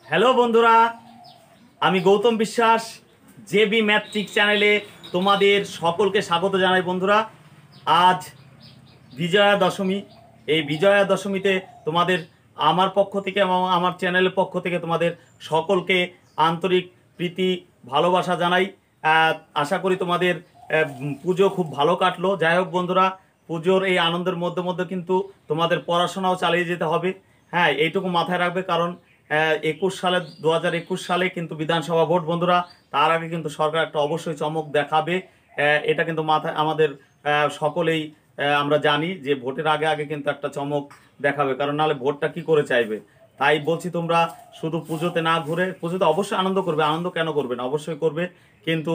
Hello বন্ধুরা, আমি গৌতম বিশ্বাস জেবি ম্যাথট্রিক চ্যানেলে তোমাদের সকলকে স্বাগত জানাই। বন্ধুরা, আজ বিজয়া দশমী। এই বিজয়া দশমীতে তোমাদের আমার পক্ষ থেকে এবং আমার চ্যানেলের পক্ষ থেকে তোমাদের সকলকে আন্তরিক প্রীতি ভালোবাসা জানাই। আশা করি তোমাদের পুজো খুব ভালো কাটলো। যাই হোক বন্ধুরা, পুজোর এই আনন্দের মধ্যে মধ্যে কিন্তু তোমাদের পড়াশোনাও চালিয়ে যেতে হবে। হ্যাঁ, এইটুকু মাথায় রাখবে, কারণ 2021 সালে কিন্তু বিধানসভা ভোট বন্ধুরা। তার আগে কিন্তু সরকার একটা অবশ্যই চমক দেখাবে। এটা কিন্তু মাথায় আমাদের সকলেই আমরা জানি যে ভোটের আগে আগে কিন্তু একটা চমক দেখাবে, কারণ নাহলে ভোটটা কি করে চাইবে। তাই বলছি, তোমরা শুধু পুজোতে না ঘুরে, পুজোতে অবশ্যই আনন্দ করবে, আনন্দ কেন করবে না, অবশ্যই করবে, কিন্তু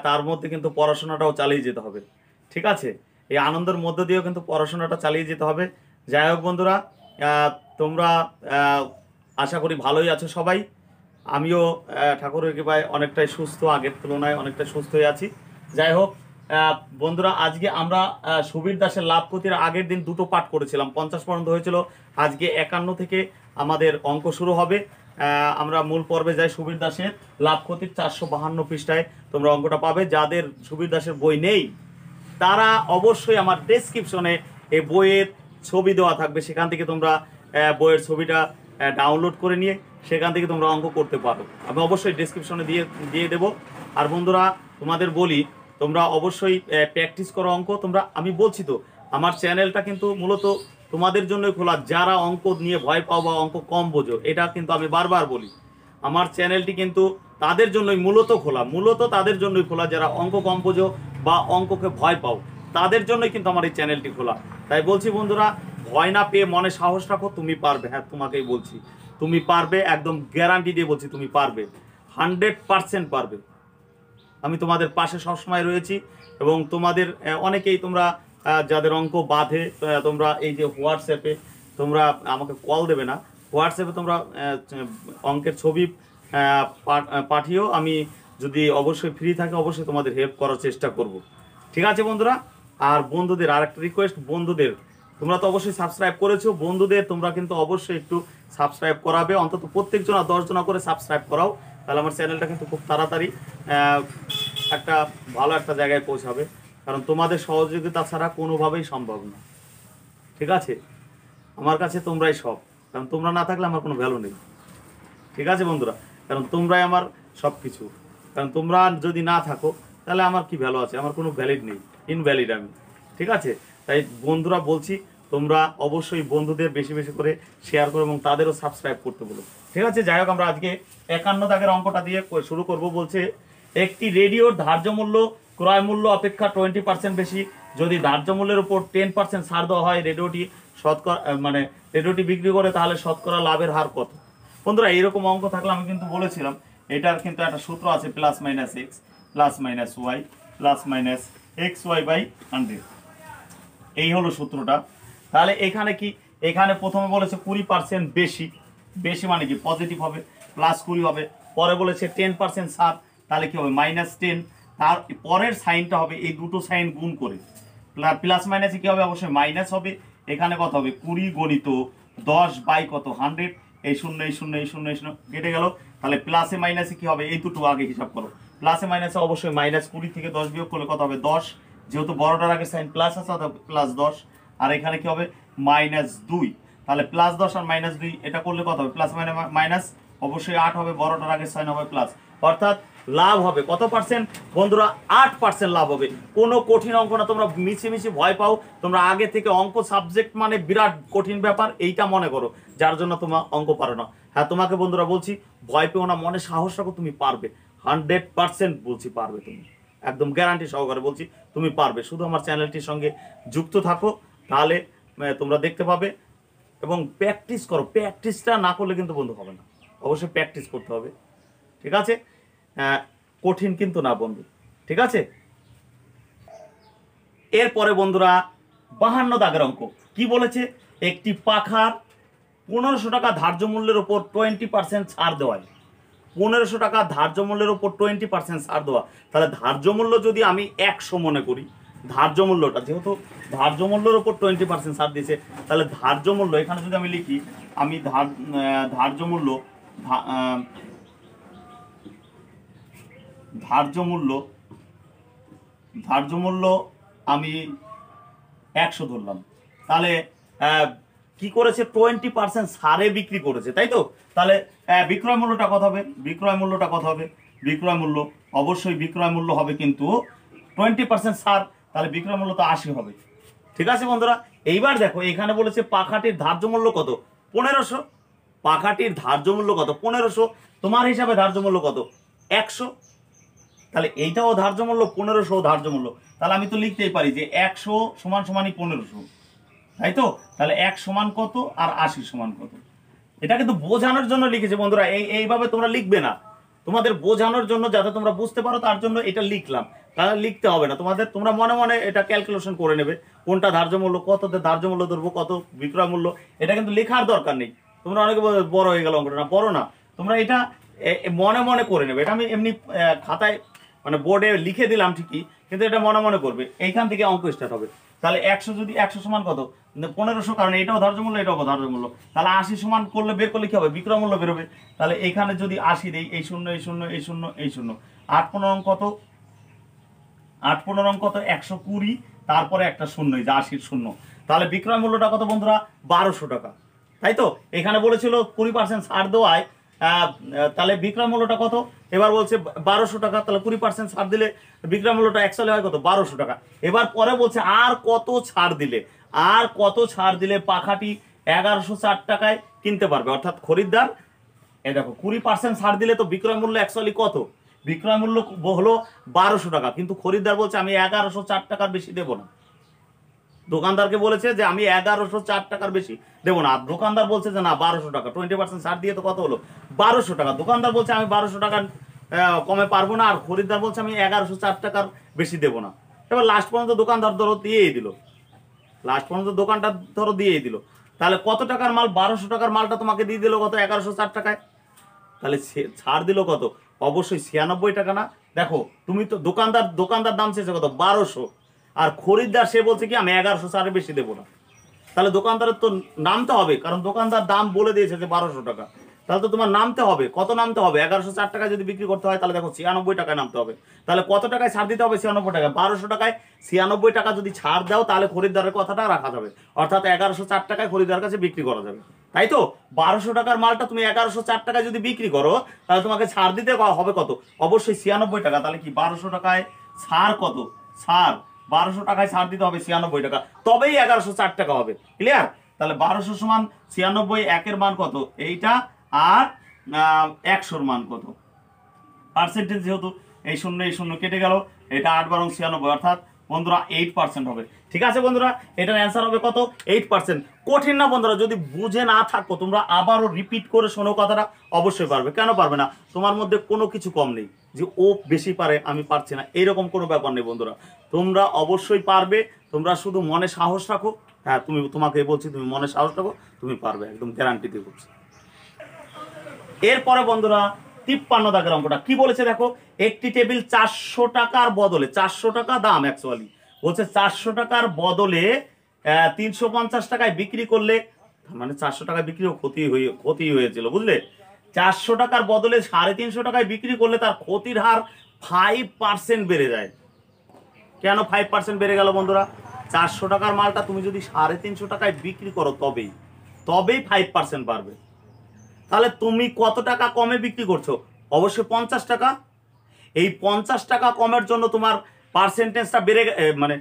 তার মধ্যে কিন্তু পড়াশোনাটাও চালিয়ে যেতে হবে। ঠিক আছে, এই আনন্দের মধ্য দিয়েও কিন্তু পড়াশোনাটা চালিয়ে যেতে হবে। যাই হোক বন্ধুরা, তোমরা আশা করি ভালোই আছো সবাই। আমিও ঠাকুরের কৃপায় অনেকটাই সুস্থ, আগের তুলনায় অনেকটা সুস্থ হয়ে আছি। যাই হোক বন্ধুরা, আজকে আমরা সুবীর দাসের লাভপতির আগের দিন দুটো পাঠ করেছিলাম, 50 পর্যন্ত হয়েছিল। আজকে 51 থেকে আমাদের অঙ্ক শুরু হবে। আমরা মূল পর্বে যাই। সুবীর দাসের লাভপতির 452 পৃষ্ঠায় তোমরা অঙ্কটা পাবে। যাদের সুবীর দাসের বই নেই তারা অবশ্যই আমার ডেসক্রিপশনে এই বইয়ের ছবি দেওয়া থাকবে, সেখান থেকে তোমরা বইয়ের ছবিটা ডাউনলোড করে নিয়ে সেখান থেকে তোমরা অঙ্ক করতে পারো। আমি অবশ্যই ডেসক্রিপশনে দিয়ে দেবো। আর বন্ধুরা, তোমাদের বলি, তোমরা অবশ্যই প্র্যাকটিস করো অঙ্ক। তোমরা, আমি বলছি তো, আমার চ্যানেলটা কিন্তু মূলত তোমাদের জন্যই খোলা, যারা অঙ্ক নিয়ে ভয় পাও বা অঙ্ক কম বোঝো। এটা কিন্তু আমি বারবার বলি, আমার চ্যানেলটি কিন্তু তাদের জন্যই মূলত তাদের জন্যই খোলা, যারা অঙ্ক কম বোঝো বা অঙ্ককে ভয় পাও, তাদের জন্যই কিন্তু আমার এই চ্যানেলটি খোলা। তাই বলছি বন্ধুরা, ভয় না পেয়ে মনে সাহস রাখো, তুমি পারবে। হ্যাঁ, তোমাকেই বলছি, তুমি পারবে, একদম গ্যারান্টি দিয়ে বলছি, তুমি পারবে, 100% পারবে। আমি তোমাদের পাশে সবসময় রয়েছি। এবং তোমাদের অনেকেই তোমরা যাদের অঙ্ক বাধে, তোমরা এই যে হোয়াটসঅ্যাপে তোমরা আমাকে কল দেবে না, হোয়াটসঅ্যাপে তোমরা অঙ্কের ছবি পাঠিও। আমি যদি অবশ্যই ফ্রি থাকি, অবশ্যই তোমাদের হেল্প করার চেষ্টা করব। ঠিক আছে বন্ধুরা। আর বন্ধুদের আরেকটা রিকোয়েস্ট, বন্ধুদের, তোমরা তো অবশ্যই সাবস্ক্রাইব করেছো, বন্ধুদের তোমরা কিন্তু অবশ্যই একটু সাবস্ক্রাইব করাবে। অন্তত প্রত্যেকজনা 10 জনা করে সাবস্ক্রাইব করাও, তাহলে আমার চ্যানেলটা কিন্তু খুব তাড়াতাড়ি একটা ভালো একটা জায়গায় পৌঁছাবে। কারণ তোমাদের সহযোগিতা ছাড়া কোনোভাবেই সম্ভব না। ঠিক আছে, আমার কাছে তোমরাই সব, কারণ তোমরা না থাকলে আমার কোনো ভ্যালু নেই। ঠিক আছে বন্ধুরা, কারণ তোমরাই আমার সব কিছু। কারণ তোমরা যদি না থাকো তাহলে আমার কি ভ্যালু আছে, আমার কোনো ভ্যালিড নেই, ইনভ্যালিড আমি। ঠিক আছে, তাই বন্ধুরা বলছি, তোমরা অবশ্যই বন্ধুদের বেশি বেশি করে শেয়ার করো এবং তাদেরও সাবস্ক্রাইব করতে বলো। ঠিক আছে, যাই হোক, আমরা আজকে 51 দাগের অঙ্কটা দিয়ে শুরু করব। বলছে, একটি রেডিওর ধার্য মূল্য ক্রয় মূল্য অপেক্ষা 20% বেশি। যদি ধার্য মূল্যের উপর 10% ছাড় দেওয়া হয়, রেডিওটি বিক্রি করে, তাহলে শতকরা লাভের হার কত? বন্ধুরা, এইরকম অঙ্ক থাকলে আমি কিন্তু বলেছিলাম, এটার কিন্তু একটা সূত্র আছে, plus minus X plus minus Y plus minus X Y by 100। এই হলো সূত্রটা। তাহলে এখানে কি, এখানে প্রথমে বলেছে 20% বেশি, বেশি মানে কি পজিটিভ হবে, প্লাস 20 হবে। পরে বলেছে 10% ছাড়, তাহলে কি হবে -10। তার পরের সাইনটা হবে এই দুটো সাইন গুণ করে, প্লাস মাইনাসে কি হবে, অবশ্যই মাইনাস হবে। এখানে কত হবে, 20 গণিত 10 বাই কত 100। এই শূন্য এই শূন্য এই শূন্য এই শূন্য কেটে গেল। তাহলে প্লাসে মাইনাসে কি হবে, এই দুটো আগে হিসাব করো। প্লাসে মাইনাসে অবশ্যই -20 থেকে 10 বিয়োগ করলে কত হবে, 10। যেহেতু বড়টার আগে সাইন প্লাস আছে, অর্থাৎ +10। আর এখানে কি হবে, -2। তাহলে +10 আর -2 এটা করলে কত হবে, প্লাস মাইনাস অবশ্যই 8 হবে, বড়টার আগে সাইন হবে প্লাস। অর্থাৎ লাভ হবে কত পার্সেন্ট বন্ধুরা, 8% লাভ হবে। কোনো কঠিন অঙ্ক না, তোমরা মিছিমিছি ভয় পাও। তোমরা আগে থেকে অঙ্ক সাবজেক্ট মানে বিরাট কঠিন ব্যাপার, এইটা মনে করো, যার জন্য তোমার অঙ্ক পারো না। হ্যাঁ, তোমাকে বন্ধুরা বলছি, ভয় পেও না, মনে সাহস রাখো, তুমি পারবে, 100% বলছি পারবে। তুমি একদম গ্যারান্টি সহকারে বলছি, তুমি পারবে। শুধু আমার চ্যানেলটির সঙ্গে যুক্ত থাকো, তাহলে তোমরা দেখতে পাবে। এবং প্র্যাকটিস করো, প্র্যাকটিসটা না করলে কিন্তু বন্ধু হবে না, অবশ্যই প্র্যাকটিস করতে হবে। ঠিক আছে, কঠিন কিন্তু না বন্ধু। ঠিক আছে, এরপরে বন্ধুরা 52 দাগের অঙ্ক কি বলেছে, একটি পাখার 1500 টাকা ধার্য মূল্যের উপর 20% ছাড় দেওয়ায়। 1500 টাকা ধার্য মূল্যের উপর 20% ছাড় দেওয়া। তাহলে ধার্য মূল্য যদি আমি 100 মনে করি, ধার্য মূল্যটা যেহেতু ধার্য মূল্যের উপর 20% ছাড় দিয়েছে, তাহলে ধার্য মূল্য এখানে যদি আমি লিখি, আমি ধার্য মূল্য ধার্য মূল্য আমি 100 ধরলাম। তাহলে কি করেছে, 20% ছাড়ে বিক্রি করেছে, তাই তো? তাহলে বিক্রয় মূল্যটা কত হবে? বিক্রয় মূল্য অবশ্যই বিক্রয় মূল্য হবে কিন্তু 20% ছাড়, তাহলে বিক্রয় মূল্য তো 80 হবে। ঠিক আছে বন্ধুরা, এইবার দেখো এখানে বলেছে পাখাটির ধার্য মূল্য কত? 1500। পাখাটির ধার্য মূল্য কত? 1500। তোমার হিসাবে ধার্য মূল্য কত? 100। তাহলে এইটাও ধার্য মূল্য, 1500 ধার্য মূল্য। তাহলে আমি তো লিখতেই পারি যে 100 সমান সমানই 1500, তাই তো? তাহলে 1 সমান কত আর 80 সমান কত? এটা কিন্তু বোঝানোর জন্য লিখেছে বন্ধুরা, এইভাবে তোমরা লিখবে না, তোমাদের বোঝানোর জন্য, যাতে তোমরা বুঝতে পারো তার জন্য এটা লিখলাম। তাহলে লিখতে হবে না তোমাদের, তোমরা মনে মনে এটা ক্যালকুলেশন করে নেবে, কোনটা ধার্য মূল্য, কততে ধার্য মূল্য ধরবো, কত বিক্রয় মূল্য। এটা কিন্তু লেখার দরকার নেই। তোমরা অনেকে বড় হয়ে গেল অঙ্কটা, না বড় না, তোমরা এটা মনে মনে করে নেবে। এটা আমি এমনি খাতায় মানে বোর্ডে লিখে দিলাম ঠিকই, কিন্তু এটা মনে মনে করবে। এইখান থেকে অঙ্ক স্টার্ট হবে। তাহলে 100 যদি 100 সমান কত? 1500, কারণ এটাও ধার্য মূল্য, এটাও ধার্য মূল্য। তাহলে 80 সমান করলে বের করলে কি হবে? বিক্রয় মূল্য বেরোবে। তাহলে এখানে যদি 80 দেই, এই শূন্য এই শূন্য এই শূন্য এই শূন্য, 8 15 কত? 8 15 কত? 120, তারপরে একটা শূন্য, এই যে 80 শূন্য। তাহলে বিক্রয় মূল্যটা কত বন্ধুরা? 1200 টাকা, তাই তো? এখানে বলেছিল 20% ছাড় দেওয়ায়, তাহলে বিক্রয় মূল্যটা কত? এবার বলছে 1200 টাকা। তাহলে 20% ছাড় দিলে বিক্রয় মূল্যটা অ্যাকচুয়ালি হয় কত? 1200 টাকা। এবার পরে বলছে আর কত ছাড় দিলে পাখাটি 1104 টাকায় কিনতে পারবে, অর্থাৎ খরিদ্দার, এই দেখো 20% ছাড় দিলে তো বিক্রয় মূল্য অ্যাকচুয়ালি কত? বিক্রয় মূল্য হলো 1200 টাকা, কিন্তু খরিদ্দার বলছে আমি 1104 টাকার বেশি দেবো না। দোকানদারকে বলেছে যে আমি 1104 টাকার বেশি দেবো না, দোকানদার বলছে যে না 1200 টাকা। 20% ছাড় দিয়ে তো কত হলো? 1200 টাকা। দোকানদার বলছে আমি 1200 টাকা কমে পারবো না, আর খরিদ্দার বলছে আমি 1104 টাকার বেশি দেবো না। এবার লাস্ট পর্যন্ত দোকানদার ধরো দিয়েই দিল, তাহলে কত টাকার মাল? 1200 টাকার মালটা তোমাকে দিয়ে দিল কত? 1104 টাকায়। তাহলে ছাড় দিল কত? অবশ্যই 96 টাকা না? দেখো তুমি তো দোকানদার দাম চেয়েছে কত? 1200, আর খরিদ্দার সে বলছে কি আমি 1100 ছাড়ে বেশি দেবো না। তাহলে দোকানদারের তো নামতে হবে, কারণ দোকানদার দাম বলে দিয়েছে যে 1200 টাকা। তাহলে তো তোমার নামতে হবে, কত নামতে হবে? 1104 টাকায় যদি বিক্রি করতে হয় তাহলে দেখো 96 টাকায় নামতে হবে। তাহলে কত টাকায় ছাড় দিতে হবে? 96 টাকা। 1200 টাকায় 96 টাকা যদি ছাড় দাও তাহলে খরিদ্দারের কথাটা রাখা যাবে, অর্থাৎ 1104 টাকায় খরিদ্দারের কাছে বিক্রি করা যাবে, তাই তো? 1200 টাকার মালটা তুমি 1104 টাকায় যদি বিক্রি করো তাহলে তোমাকে ছাড় দিতে হবে কত? অবশ্যই 96 টাকা। তাহলে কি 1200 টাকায় ছাড় কত? ছাড় 1200 টাকায় ছাড় দিতে হবে 96 টাকা, তবেই 1104 টাকা হবে। ক্লিয়ার? তাহলে 1200 সমান 96, একের মান কত? এইটা, আর 100-র মান কত? পার্সেন্টেজ যেহেতু এই শূন্য কেটে গেল, এটা 8 12 96, অর্থাৎ বন্ধুরা 8% হবে। ঠিক আছে বন্ধুরা, এটার অ্যান্সার হবে কত? 8%। কঠিন না বন্ধুরা, যদি বুঝে না থাকো তোমরা আবারও রিপিট করে শোনো কথাটা, অবশ্যই পারবে। কেন পারবে না? তোমার মধ্যে কোনো কিছু কম নেই যে ও বেশি পারে আমি পারছি না, এইরকম কোনো ব্যাপার নেই বন্ধুরা, তোমরা অবশ্যই পারবে। তোমরা শুধু মনে সাহস রাখো। হ্যাঁ, তোমাকে বলছি, তুমি মনে সাহস রাখো, তুমি পারবে, একদম গ্যারান্টি দিয়ে বলছি। এরপরে বন্ধুরা 53 দাগের অঙ্কটা কি বলেছে দেখো, একটি টেবিল 400 টাকার বদলে, 400 টাকা দাম অ্যাকচুয়ালি, বলছে 400 টাকার বদলে 350 টাকায় বিক্রি করলে, মানে 400 টাকায় বিক্রিও ক্ষতি হয়েছিল, বুঝলে? 400 টাকার বদলে 350 টাকায় বিক্রি করলে তার ক্ষতির হার 5% বেড়ে যায়। কেন 5% বেড়ে গেল বন্ধুরা? 400 টাকার মালটা তুমি যদি 350 টাকায় বিক্রি করো তবেই 5% বাড়বে। তাহলে তুমি কত টাকা কমে বিক্রি করছো? অবশ্যই 50 টাকা। এই 50 টাকা কমের জন্য তোমার পার্সেন্টেজটা বেড়ে, মানে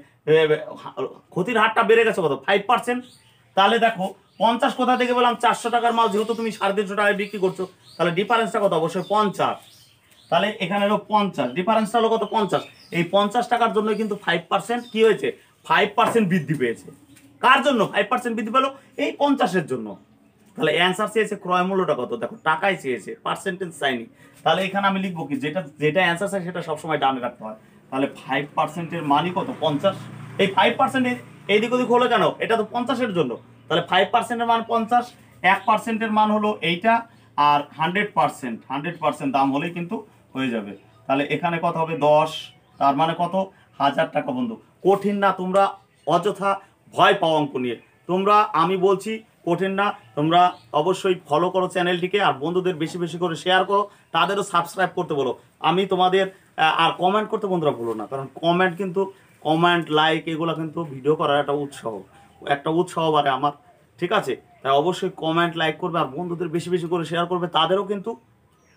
ক্ষতির হারটা বেড়ে গেছে কত? 5%। তাহলে দেখো 50 কোথা থেকে বললাম? 400 টাকার মাল যেহেতু তুমি 350 টাকায় বিক্রি করছো, তাহলে ডিফারেন্সটা কত? অবশ্যই 50। তাহলে এখানে হলো 50, ডিফারেন্সটা হলো কত? 50। এই 50 টাকার জন্য কিন্তু 5% কি হয়েছে? 5% বৃদ্ধি পেয়েছে। কার জন্য 5% বৃদ্ধি পেলো? এই 50-এর জন্য। তাহলে অ্যান্সার চেয়েছে ক্রয় মূল্যটা কত, দেখো টাকায় চেয়েছে, পার্সেন্টেজ চাইনি। তাহলে এখানে আমি লিখবো কি, যেটা অ্যান্সার চাই সেটা সবসময় ডানে রাখতে হয়। তাহলে 5%-এর মানই কত? 50। এই 5% এইদিক ওদিক হলো কেন? এটা তো 50-এর জন্য। তাহলে 5%-এর মান 50, 1%-এর মান হলো এইটা, আর 100% দাম হলেই কিন্তু হয়ে যাবে। তাহলে এখানে কত হবে? 10, তার মানে কত? 1000 টাকা। বন্ধু কঠিন না, তোমরা অযথা ভয় পাও অঙ্ক নিয়ে। তোমরা, আমি বলছি কঠিন না। তোমরা অবশ্যই ফলো করো চ্যানেলটিকে, আর বন্ধুদের বেশি বেশি করে শেয়ার করো, তাদেরও সাবস্ক্রাইব করতে বলো। আমি তোমাদের আর কমেন্ট করতে বন্ধুরা ভুলো না, কারণ কমেন্ট লাইক এগুলো কিন্তু ভিডিও করার একটা উৎসাহ বাড়ে আমার, ঠিক আছে? তাই অবশ্যই কমেন্ট লাইক করবে, আর বন্ধুদের বেশি বেশি করে শেয়ার করবে, তাদেরও কিন্তু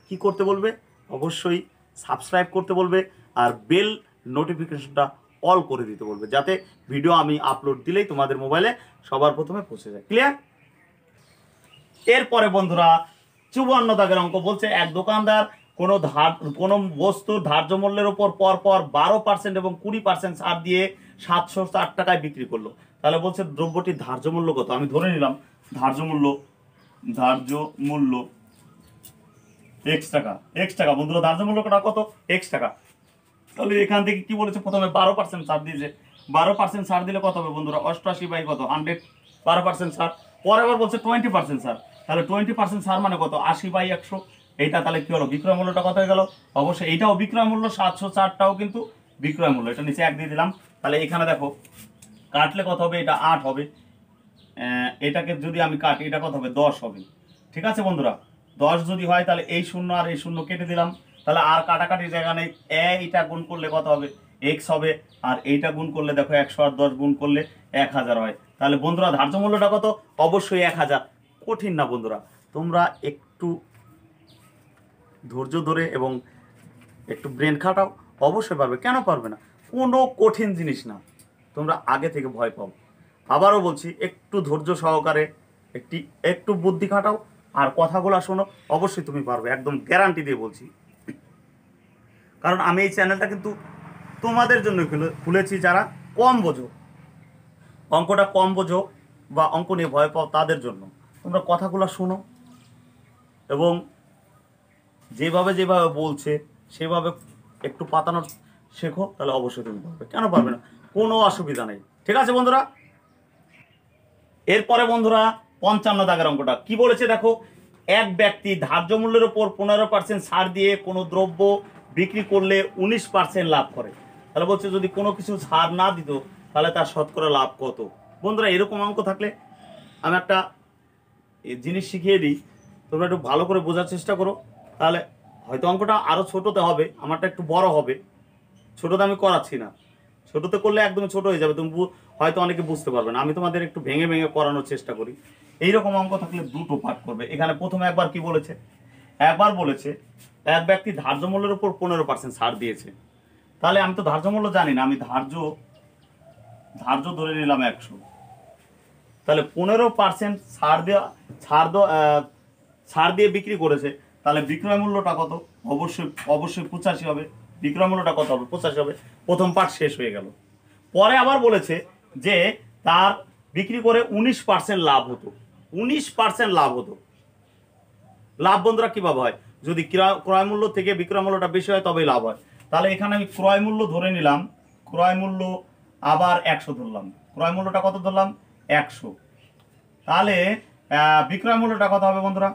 কি করতে বলবে, অবশ্যই সাবস্ক্রাইব করতে বলবে, আর বেল নোটিফিকেশনটা অল করে দিতে বলবে, যাতে ভিডিও আমি আপলোড দিলেই তোমাদের মোবাইলে সবার প্রথমে পৌঁছে যায়। ক্লিয়ার? এরপরে বন্ধুরা 54 দাগের অঙ্ক বলছে, এক দোকানদার কোনো বস্তুর ধার্য মূল্যের উপর পরপর 12% এবং 20% ছাড় দিয়ে 760 টাকায় বিক্রি করলো। তাহলে বলছে দ্রব্যটির ধার্য মূল্য কত? আমি ধরে নিলাম ধার্য মূল্য এক্স টাকা। বন্ধুরা ধার্য মূল্যটা কত? এক্স টাকা। তাহলে এখান থেকে কি বলেছে, প্রথমে 12% ছাড় দিয়েছে। 12% ছাড় দিলে কত হবে বন্ধুরা? 88 বাই কত? 100। 12% ছাড়। পরে আবার বলছে 20% ছাড়। তাহলে 20% ছাড় মানে কত? 80 বাই 100। এইটা তাহলে কি হলো? বিক্রয় মূল্যটা কত হয়ে গেল? অবশ্যই এইটাও বিক্রয় মূল্য, 760টাও কিন্তু বিক্রয় মূল্য। এটা নিচে 1 দিয়ে দিলাম। তাহলে এখানে দেখো কাটলে কত হবে? এটা 8 হবে। এটাকে যদি আমি কাটি, এটা কত হবে? 10 হবে। ঠিক আছে বন্ধুরা? 10 যদি হয় তাহলে এই শূন্য আর এই শূন্য কেটে দিলাম। তাহলে আর কাটাকাটির জায়গা নেই। এইটা গুণ করলে কত হবে? এক্স হবে। আর এইটা গুণ করলে দেখো 100 আর 10 গুণ করলে 1000 হয়। তাহলে বন্ধুরা ধার্য মূল্যটা কত? অবশ্যই 1000। কঠিন না বন্ধুরা, তোমরা একটু ধৈর্য ধরে এবং একটু ব্রেন খাটাও, অবশ্যই পারবে। কেন পারবে না? কোনো কঠিন জিনিস না, তোমরা আগে থেকে ভয় পাও। আবারও বলছি, একটু ধৈর্য সহকারে একটু বুদ্ধি খাটাও আর কথাগুলো শোনো, অবশ্যই তুমি পারবে, একদম গ্যারান্টি দিয়ে বলছি। কারণ আমি এই চ্যানেলটা কিন্তু তোমাদের জন্য খুলেছি, যারা কম বোঝো, অঙ্কটা কম বোঝো বা অঙ্ক নিয়ে ভয় পাও, তাদের জন্য। তোমরা কথাগুলো শোনো এবং যেভাবে বলছে সেভাবে একটু পাতানোর শেখো, তাহলে অবশ্যই তুমি পারবে। কেন পারবে না? কোনো অসুবিধা নেই। ঠিক আছে বন্ধুরা? এরপরে বন্ধুরা 55 দাগের অঙ্কটা কি বলেছে দেখো, এক ব্যক্তি ধার্য মূল্যের উপর 15% ছাড় দিয়ে কোনো দ্রব্য বিক্রি করলে 19% লাভ করে। তাহলে বলছে যদি কোনো কিছু ছাড় না দিত তাহলে তার শতকরা লাভ কত? বন্ধুরা এরকম অঙ্ক থাকলে আমি একটা জিনিস শিখিয়ে দিই, তোমরা একটু ভালো করে বোঝার চেষ্টা করো, তাহলে হয়তো অঙ্কটা আরও ছোটোতে হবে, আমারটা একটু বড় হবে। ছোটোতে আমি করাচ্ছি না, ছোটোতে করলে একদম ছোট হয়ে যাবে, তুমি হয়তো অনেকে বুঝতে পারবে না। আমি তোমাদের একটু ভেঙে ভেঙে করানোর চেষ্টা করি। এইরকম অঙ্ক থাকলে দুটো পাঠ করবে। এখানে প্রথমে একবার কি বলেছে? একবার বলেছে এক ব্যক্তি ধার্য মূল্যের উপর 15% ছাড় দিয়েছে। তাহলে আমি তো ধার্য মূল্য জানি না, আমি ধার্য ধরে নিলাম 100। তাহলে 15% ছাড় দিয়ে বিক্রি করেছে। তাহলে বিক্রয় মূল্যটা কত? অবশ্যই 85 হবে। বিক্রয় মূল্যটা কত হবে? 85 হবে। প্রথম পার্ট শেষ হয়ে গেল। পরে আবার বলেছে যে তার বিক্রি করে 19% লাভ হতো। 19% লাভ হতো। লাভ বন্ধুরা কিভাবে হয়? যদি ক্রয় মূল্য থেকে বিক্রয় মূল্যটা বেশি হয় তবেই লাভ হয়। তাহলে এখানে আমি ক্রয় মূল্য ধরে নিলাম, ক্রয় মূল্য আবার 100 ধরলাম। ক্রয় মূল্যটা কত ধরলাম? 100। তাহলে বিক্রয় মূল্যটা কত হবে বন্ধুরা?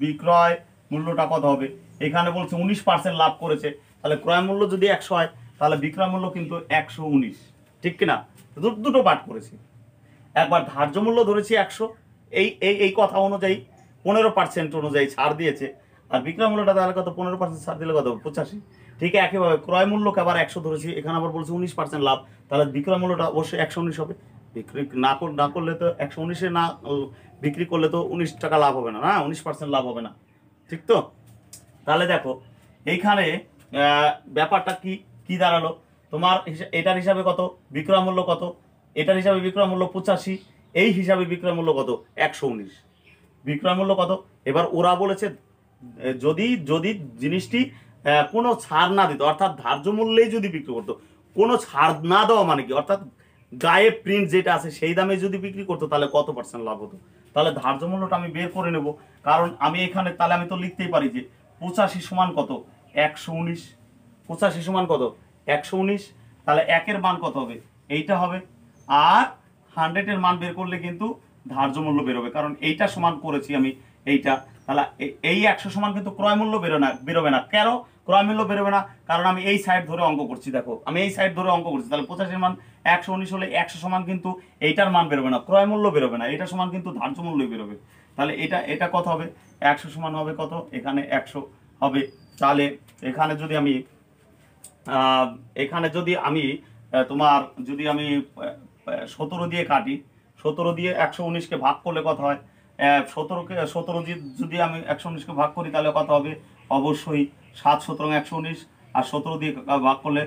বিক্রয় মূল্যটা কত হবে? এখানে বলছে 19% লাভ করেছে। তাহলে ক্রয় মূল্য যদি 100 হয় তাহলে বিক্রয় মূল্য কিন্তু 119। ঠিক কিনা? দুটো পাঠ করেছি। একবার ধার্য মূল্য ধরেছি 100, এই কথা অনুযায়ী 15% অনুযায়ী ছাড় দিয়েছে। আর বিক্রয় মূল্যটা তাহলে কত? 15% ছাড় দিলে কত? 85। ঠিক একইভাবে ক্রয় মূল্যকে আবার 100 ধরেছি, এখানে আবার বলছে 19% লাভ, তাহলে বিক্রয় মূল্যটা অবশ্যই 119 হবে। বিক্রি না করলে তো 119-এ না বিক্রি করলে তো 19 টাকা লাভ হবে না, 19% লাভ হবে না। ঠিক তো? তাহলে দেখো এইখানে ব্যাপারটা কি দাঁড়ালো তোমার? এটার হিসাবে কত? বিক্রয় মূল্য কত? এটার হিসাবে বিক্রয় মূল্য 85, এই হিসাবে বিক্রয় মূল্য কত? 119। বিক্রয় মূল্য কত? এবার ওরা বলেছে যদি জিনিসটি কোনো ছাড় না দিত, অর্থাৎ ধার্য মূল্যেই যদি বিক্রি করতো, কোনো ছাড় না দেওয়া মানে কি, অর্থাৎ গায়ে প্রিন্ট যেটা আছে সেই দামে যদি বিক্রি করতো তাহলে কত পার্সেন্ট লাভ হতো? তাহলে ধার্য মূল্যটা আমি বের করে নেব, কারণ আমি এখানে তাহলে আমি তো লিখতেই পারি যে 85 সমান কত? 119। 85 সমান কত? 119। তাহলে 1-এর মান কত হবে? এইটা হবে। আর 100-এর মান বের করলে কিন্তু ধার্য মূল্য বেরোবে, কারণ এইটা সমান করেছি আমি এইটা। তাহলে এই 100 সমান কিন্তু ক্রয় মূল্য বেরোবে না। কেন? ক্রয় মূল্য বেরোবে না, কারণ আমি এই সাইড ধরে অঙ্ক করছি। দেখো আমি এই সাইড ধরে অঙ্ক করছি, তাহলে 85 মান 119 হলে 100 সমান কিন্তু এইটার মান বেরোবে না, ক্রয় মূল্য বেরোবে না, এটা সমান কিন্তু ধার্য মূল্যই বেরোবে। তাহলে এটা কত হবে, 100 সমান হবে কত, এখানে 100 হবে। তাহলে এখানে যদি আমি তোমার যদি আমি 17 দিয়ে কাটি, 17 দিয়ে 119কে ভাগ করলে কত হয়, 17 যদি আমি 119কে ভাগ করি তাহলে কত হবে, অবশ্যই 7 17 119, আর 17 দিয়ে ভাগ করলে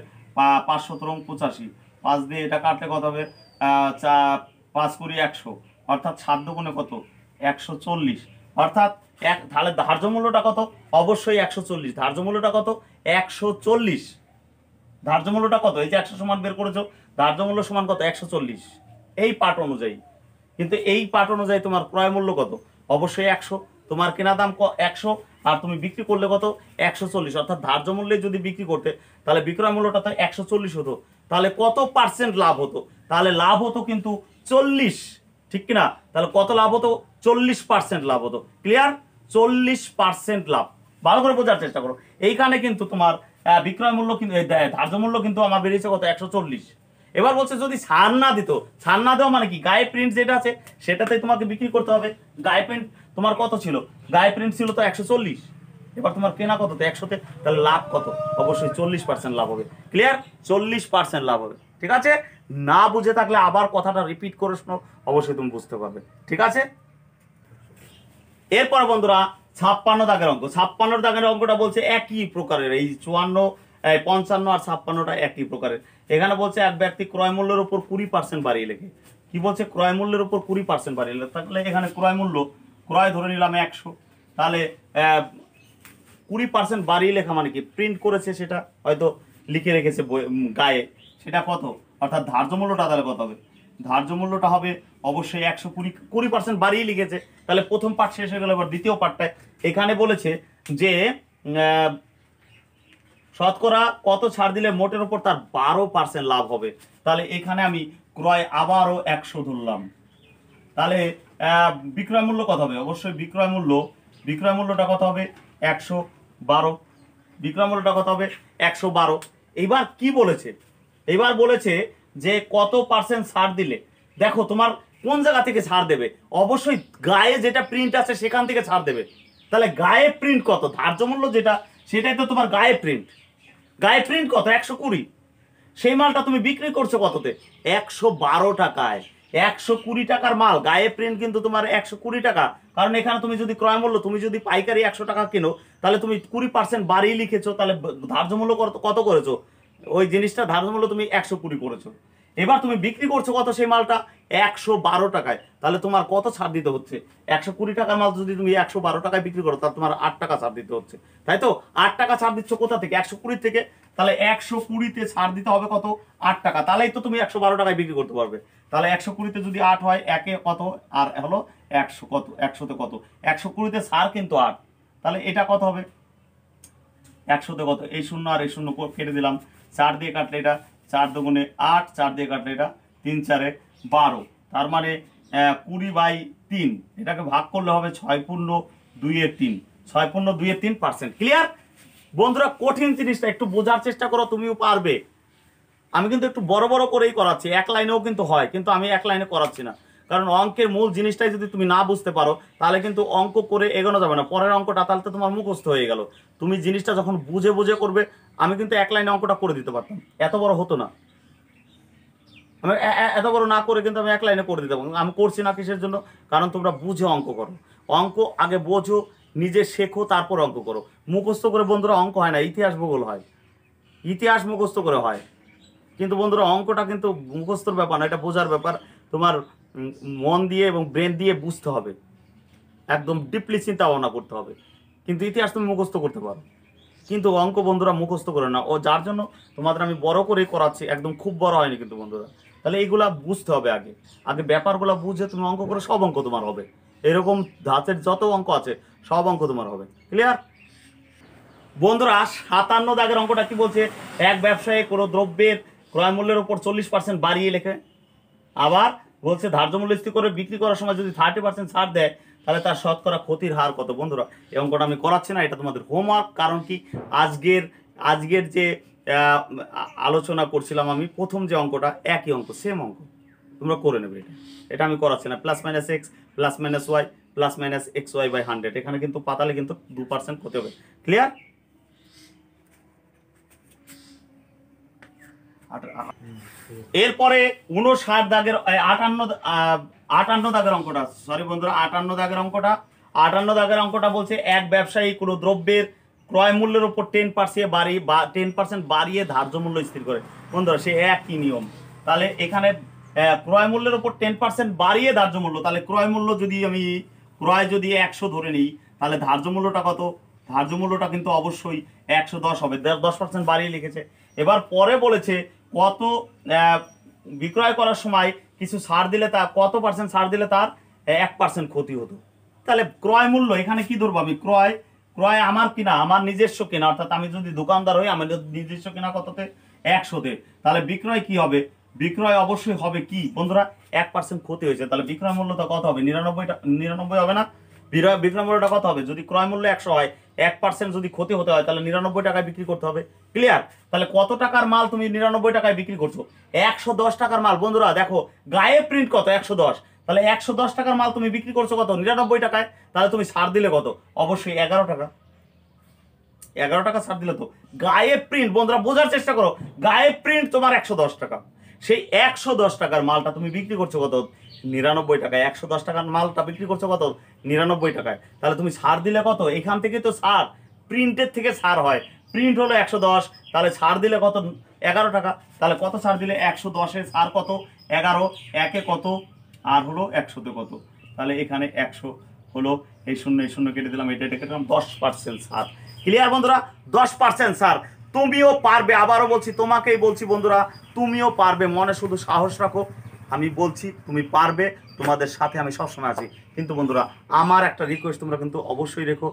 5 17 85, 5 দিয়ে এটা কাটলে কত হবে, 5 কুড়ি 100, অর্থাৎ 7 দুগুণে কত, 140। অর্থাৎ তাহলে ধার্য মূল্যটা কত, অবশ্যই 140। ধার্য মূল্যটা কত, 140। ধার্য মূল্যটা কত, এই যে 100 সমান বের করেছো, ধার্য মূল্য সমান কত, 140 এই পাঠ অনুযায়ী। কিন্তু এই পাঠ অনুযায়ী তোমার ক্রয় মূল্য কত, অবশ্যই 100। তোমার কেনা দাম 100, আর তুমি বিক্রি করলে কত, 140। অর্থাৎ ধার্য মূল্যে যদি বিক্রি করতে তাহলে বিক্রয় মূল্যটা তো 140 হতো। তাহলে কত পার্সেন্ট লাভ হতো, তাহলে লাভ হতো কিন্তু 40, ঠিক কিনা? তাহলে কত লাভ হতো, 40% লাভ হতো। ক্লিয়ার? 40% লাভ। ভালো করে বোঝার চেষ্টা করো। এইখানে কিন্তু তোমার বিক্রয় মূল্য কিন্তু ধার্য মূল্য কিন্তু আমার বেরিয়েছে কত, 140। এবার বলছে যদি ছাড় না দিত, ছাড় না দেওয়া মানে কি, গায়ে প্রিন্ট যেটা আছে সেটাতেই তোমাকে বিক্রি করতে হবে। গায়ে প্রিন্ট তোমার কত ছিল, গায়ে প্রিন্ট ছিল তো 140, এবার তোমার কেনা কত, 100তে, তাহলে লাভ কত, অবশ্যই 40% লাভ হবে। ক্লিয়ার? 40% লাভ হবে। ঠিক আছে? না বুঝে থাকলে আবার কথাটা রিপিট করে শোনো, অবশ্যই তুমি বুঝতে পারবে। ঠিক আছে? এরপর বন্ধুরা 56 দাগের অঙ্ক। 56 দাগের অঙ্কটা বলছে একই প্রকারের, এই 54 55 আর 56টা একই প্রকারের। এখানে বলছে এক ব্যক্তি ক্রয় মূল্যের উপর 20% বাড়িয়ে লেখে। কি বলছে, ক্রয় মূল্যের উপর 20% বাড়িয়ে লেখে। তাহলে এখানে ক্রয় মূল্য, ক্রয় ধরে নিলাম 100, তাহলে 20% বাড়িয়ে লেখা মানে কি, প্রিন্ট করেছে সেটা হয়তো লিখে রেখেছে গায়ে, সেটা কত, অর্থাৎ ধার্য মূল্যটা তাহলে কত হবে, ধার্য মূল্যটা হবে অবশ্যই 120% বাড়িয়ে লিখেছে। তাহলে প্রথম পার্ট শেষ হয়ে গেল, এবার দ্বিতীয় পার্টটায় এখানে বলেছে যে শতকরা কত ছাড় দিলে মোটের উপর তার 12% লাভ হবে। তাহলে এখানে আমি ক্রয় আবারও 100 ধরলাম। তাহলে বিক্রয় মূল্য কত হবে, অবশ্যই বিক্রয় মূল্যটা কত হবে, 112। বিক্রয় মূল্যটা কত হবে, 112। এইবার কি বলেছে, এবার বলেছে যে কত পার্সেন্ট ছাড় দিলে, দেখো তোমার কোন জায়গা থেকে ছাড় দেবে, অবশ্যই গায়ে যেটা প্রিন্ট আছে সেখান থেকে ছাড় দেবে। তাহলে গায়ে প্রিন্ট কত, ধার্য মূল্য যেটা সেটাই তো তোমার গায়ে প্রিন্ট। গায়ে প্রিন্ট কত, 120। সেই মালটা তুমি বিক্রি করছো কততে, 112 টাকায়। 120 টাকার মাল, গায়ে প্রিন্ট কিন্তু তোমার 120 টাকা। কারণ এখানে তুমি যদি ক্রয় মূল্য, তুমি যদি পাইকারি 100 টাকা কিনো, তাহলে তুমি 20% বাড়িয়ে লিখেছো, তাহলে ধার্য মূল্য কত করেছো, ওই জিনিসটা ধার্য মূল্য তুমি 120 করেছো। এবার তুমি বিক্রি করছো কত সেই মালটা, 112 টাকায়। তাহলে তোমার কত ছাড় দিতে হচ্ছে, 120 টাকার মাল যদি তুমি 112 টাকায় বিক্রি করো, তাহলে তোমার 8 টাকা ছাড় দিতে হচ্ছে, তাই তো? 8 টাকা ছাড় দিচ্ছ কোথা থেকে, 120 থেকে। তাহলে 120-তে ছাড় দিতে হবে কত, 8 টাকা। তাহলেই তো তুমি 112 টাকায় বিক্রি করতে পারবে। তাহলে 120-তে যদি 8 হয়, একে কত, আর হলো 100 কত, 100-তে কত, 120-তে ছাড় কিন্তু 8। তাহলে এটা কত হবে, 100-তে কত, এই শূন্য আর এই শূন্য কেটে দিলাম, 4 দিয়ে কাটলে এটা 4 দুগুণে 8, 4 দিয়ে কাটলে এটা 3 4-এ 12। তার মানে 20/3, এটাকে ভাগ করলে হবে 6/2-3, 6/2-3%। ক্লিয়ার বন্ধুরা? কঠিন জিনিসটা একটু বোঝার চেষ্টা করো, তুমিও পারবে। আমি কিন্তু একটু বড় বড় করেই করাচ্ছি, এক লাইনেও কিন্তু হয়, কিন্তু আমি এক লাইনে করাচ্ছি না, কারণ অঙ্কের মূল জিনিসটাই যদি তুমি না বুঝতে পারো তাহলে কিন্তু অঙ্ক করে এগোনো যাবে না। পরের অঙ্কটা তাহলে তো তোমার মুখস্থ হয়ে গেল। তুমি জিনিসটা যখন বুঝে বুঝে করবে, আমি কিন্তু এক লাইনে অঙ্কটা করে দিতে পারতাম, এত বড় হতো না। আমি এত বড় না করে কিন্তু আমি এক লাইনে করে দিতে পারবো। আমি করছি না কিসের জন্য, কারণ তোমরা বুঝে অঙ্ক করো। অঙ্ক আগে বোঝো, নিজে শেখো, তারপর অঙ্ক করো। মুখস্থ করে বন্ধুরা অঙ্ক হয় না, ইতিহাস ভূগোল হয়, ইতিহাস মুখস্থ করে হয়। কিন্তু বন্ধুরা অঙ্কটা কিন্তু মুখস্থর ব্যাপার না, এটা বোঝার ব্যাপার। তোমার মন দিয়ে এবং ব্রেন দিয়ে বুঝতে হবে, একদম ডিপলি চিন্তা ভাবনা করতে হবে। কিন্তু ইতিহাস তুমি মুখস্থ করতে পারো, কিন্তু অঙ্ক বন্ধুরা মুখস্থ করে না। ও যার জন্য তোমাদের আমি বড় করেই করাচ্ছি, একদম খুব বড় হয়নি কিন্তু বন্ধুরা। তাহলে এইগুলা বুঝতে হবে আগে, আগে ব্যাপারগুলো বুঝে তুমি অঙ্ক করে, সব অঙ্ক তোমার হবে। এরকম ধাঁচের যত অঙ্ক আছে সব অঙ্ক তোমার হবে। ক্লিয়ার বন্ধুরা? 57 দাগের অঙ্কটা কি বলছে, এক ব্যবসায়ী কোনো দ্রব্যের ক্রয় মূল্যের উপর 40% বাড়িয়ে লেখে। আবার বলছে ধার্য মূল্য স্থির করে বিক্রি করার সময় যদি 30% ছাড় দেয়, তাহলে তার শতকরা ক্ষতির হার কত? বন্ধুরা এই অঙ্কটা আমি করাচ্ছি না, এটা তোমাদের হোমওয়ার্ক। কারণ কি, আজকের যে আলোচনা করছিলাম আমি, প্রথম যে অঙ্কটা একই অঙ্ক, সেম অঙ্ক, তোমরা করে নেবে। এটা আমি করাচ্ছি না। Plus minus X plus minus Y plus minus X Y by 100, এখানে কিন্তু পাতালে কিন্তু 2% ক্ষতি হবে। ক্লিয়ার? এরপরে 59 দাগের 58 দাগের অঙ্কটা, সরি বন্ধুরা, 58 দাগের অঙ্কটা বলছে এক ব্যবসায়ী কোনো দ্রব্যের ক্রয় মূল্যের উপর 10% বাড়িয়ে ধার্য মূল্য স্থির করে। বন্ধুরা সে একই নিয়ম। তাহলে এখানে ক্রয় মূল্যের উপর 10% বাড়িয়ে ধার্য মূল্য, তাহলে ক্রয় মূল্য যদি আমি যদি 100 ধরে নিই, তাহলে ধার্য মূল্যটা কত? ধার্য মূল্যটা কিন্তু অবশ্যই 110 হবে, 10% বাড়িয়ে লিখেছে। এবার পরে বলেছে কত বিক্রয় করার সময় কিছু ছাড় দিলে তার কত পার্সেন্ট ছাড় দিলে তার 1% ক্ষতি হতো। তাহলে ক্রয় মূল্য এখানে কি ধরবো আমি? ক্রয় আমার কিনা, আমার নিজস্ব কিনা, অর্থাৎ আমি যদি দোকানদার হই আমার নিজস্ব কিনা কততে? 100-তে। তাহলে বিক্রয় কি হবে? বিক্রয় অবশ্যই হবে কি বন্ধুরা? 1% ক্ষতি হয়েছে, তাহলে বিক্রয় মূল্যটা কত হবে? 99 হবে না? বিক্রয় মূল্যটা কত হবে? যদি ক্রয় মূল্য 100 হয়, 1% যদি ক্ষতি হতে হয়, তাহলে 99 টাকায় বিক্রি করতে হবে। ক্লিয়ার? তাহলে কত টাকার মাল তুমি 99 টাকায় বিক্রি করছো? 110 টাকার মাল। বন্ধুরা দেখো গায়ে প্রিন্ট কত? 110। তাহলে 110 টাকার মাল তুমি বিক্রি করছো কত? 99 টাকায়। তাহলে তুমি ছাড় দিলে কত? অবশ্যই 11 টাকা। 11 টাকা ছাড় দিলে তো গায়ে প্রিন্ট, বন্ধুরা বোঝার চেষ্টা করো, গায়ে প্রিন্ট তোমার 110 টাকা, সেই 110 টাকার মালটা তুমি বিক্রি করছো কত? 99 টাকায়। 110 টাকার মালটা বিক্রি করছো কত? 99 টাকায়। তাহলে তুমি ছাড় দিলে কত? এখান থেকে তো ছাড়, প্রিন্টের থেকে ছাড় হয়, প্রিন্ট হলো 110, তাহলে ছাড় দিলে কত? 11 টাকা। তাহলে কত ছাড় দিলে? 110-এ ছাড় কত? 11, একে কত, আর হলো 100-তে কত? তাহলে এখানে 100 হলো, এই শূন্য কেটে দিলাম, এটা কেটে দিলাম, 10% ছাড়। ক্লিয়ার বন্ধুরা? 10% ছাড়। তুমিও পারবে, আবারও বলছি, তোমাকেই বলছি বন্ধুরা, তুমিও পারবে, মনে শুধু সাহস রাখো। আমি বলছি তুমি পারবে, তোমাদের সাথে আমি সবসময় আছি। কিন্তু বন্ধুরা আমার একটা রিকোয়েস্ট তোমরা কিন্তু অবশ্যই রেখো,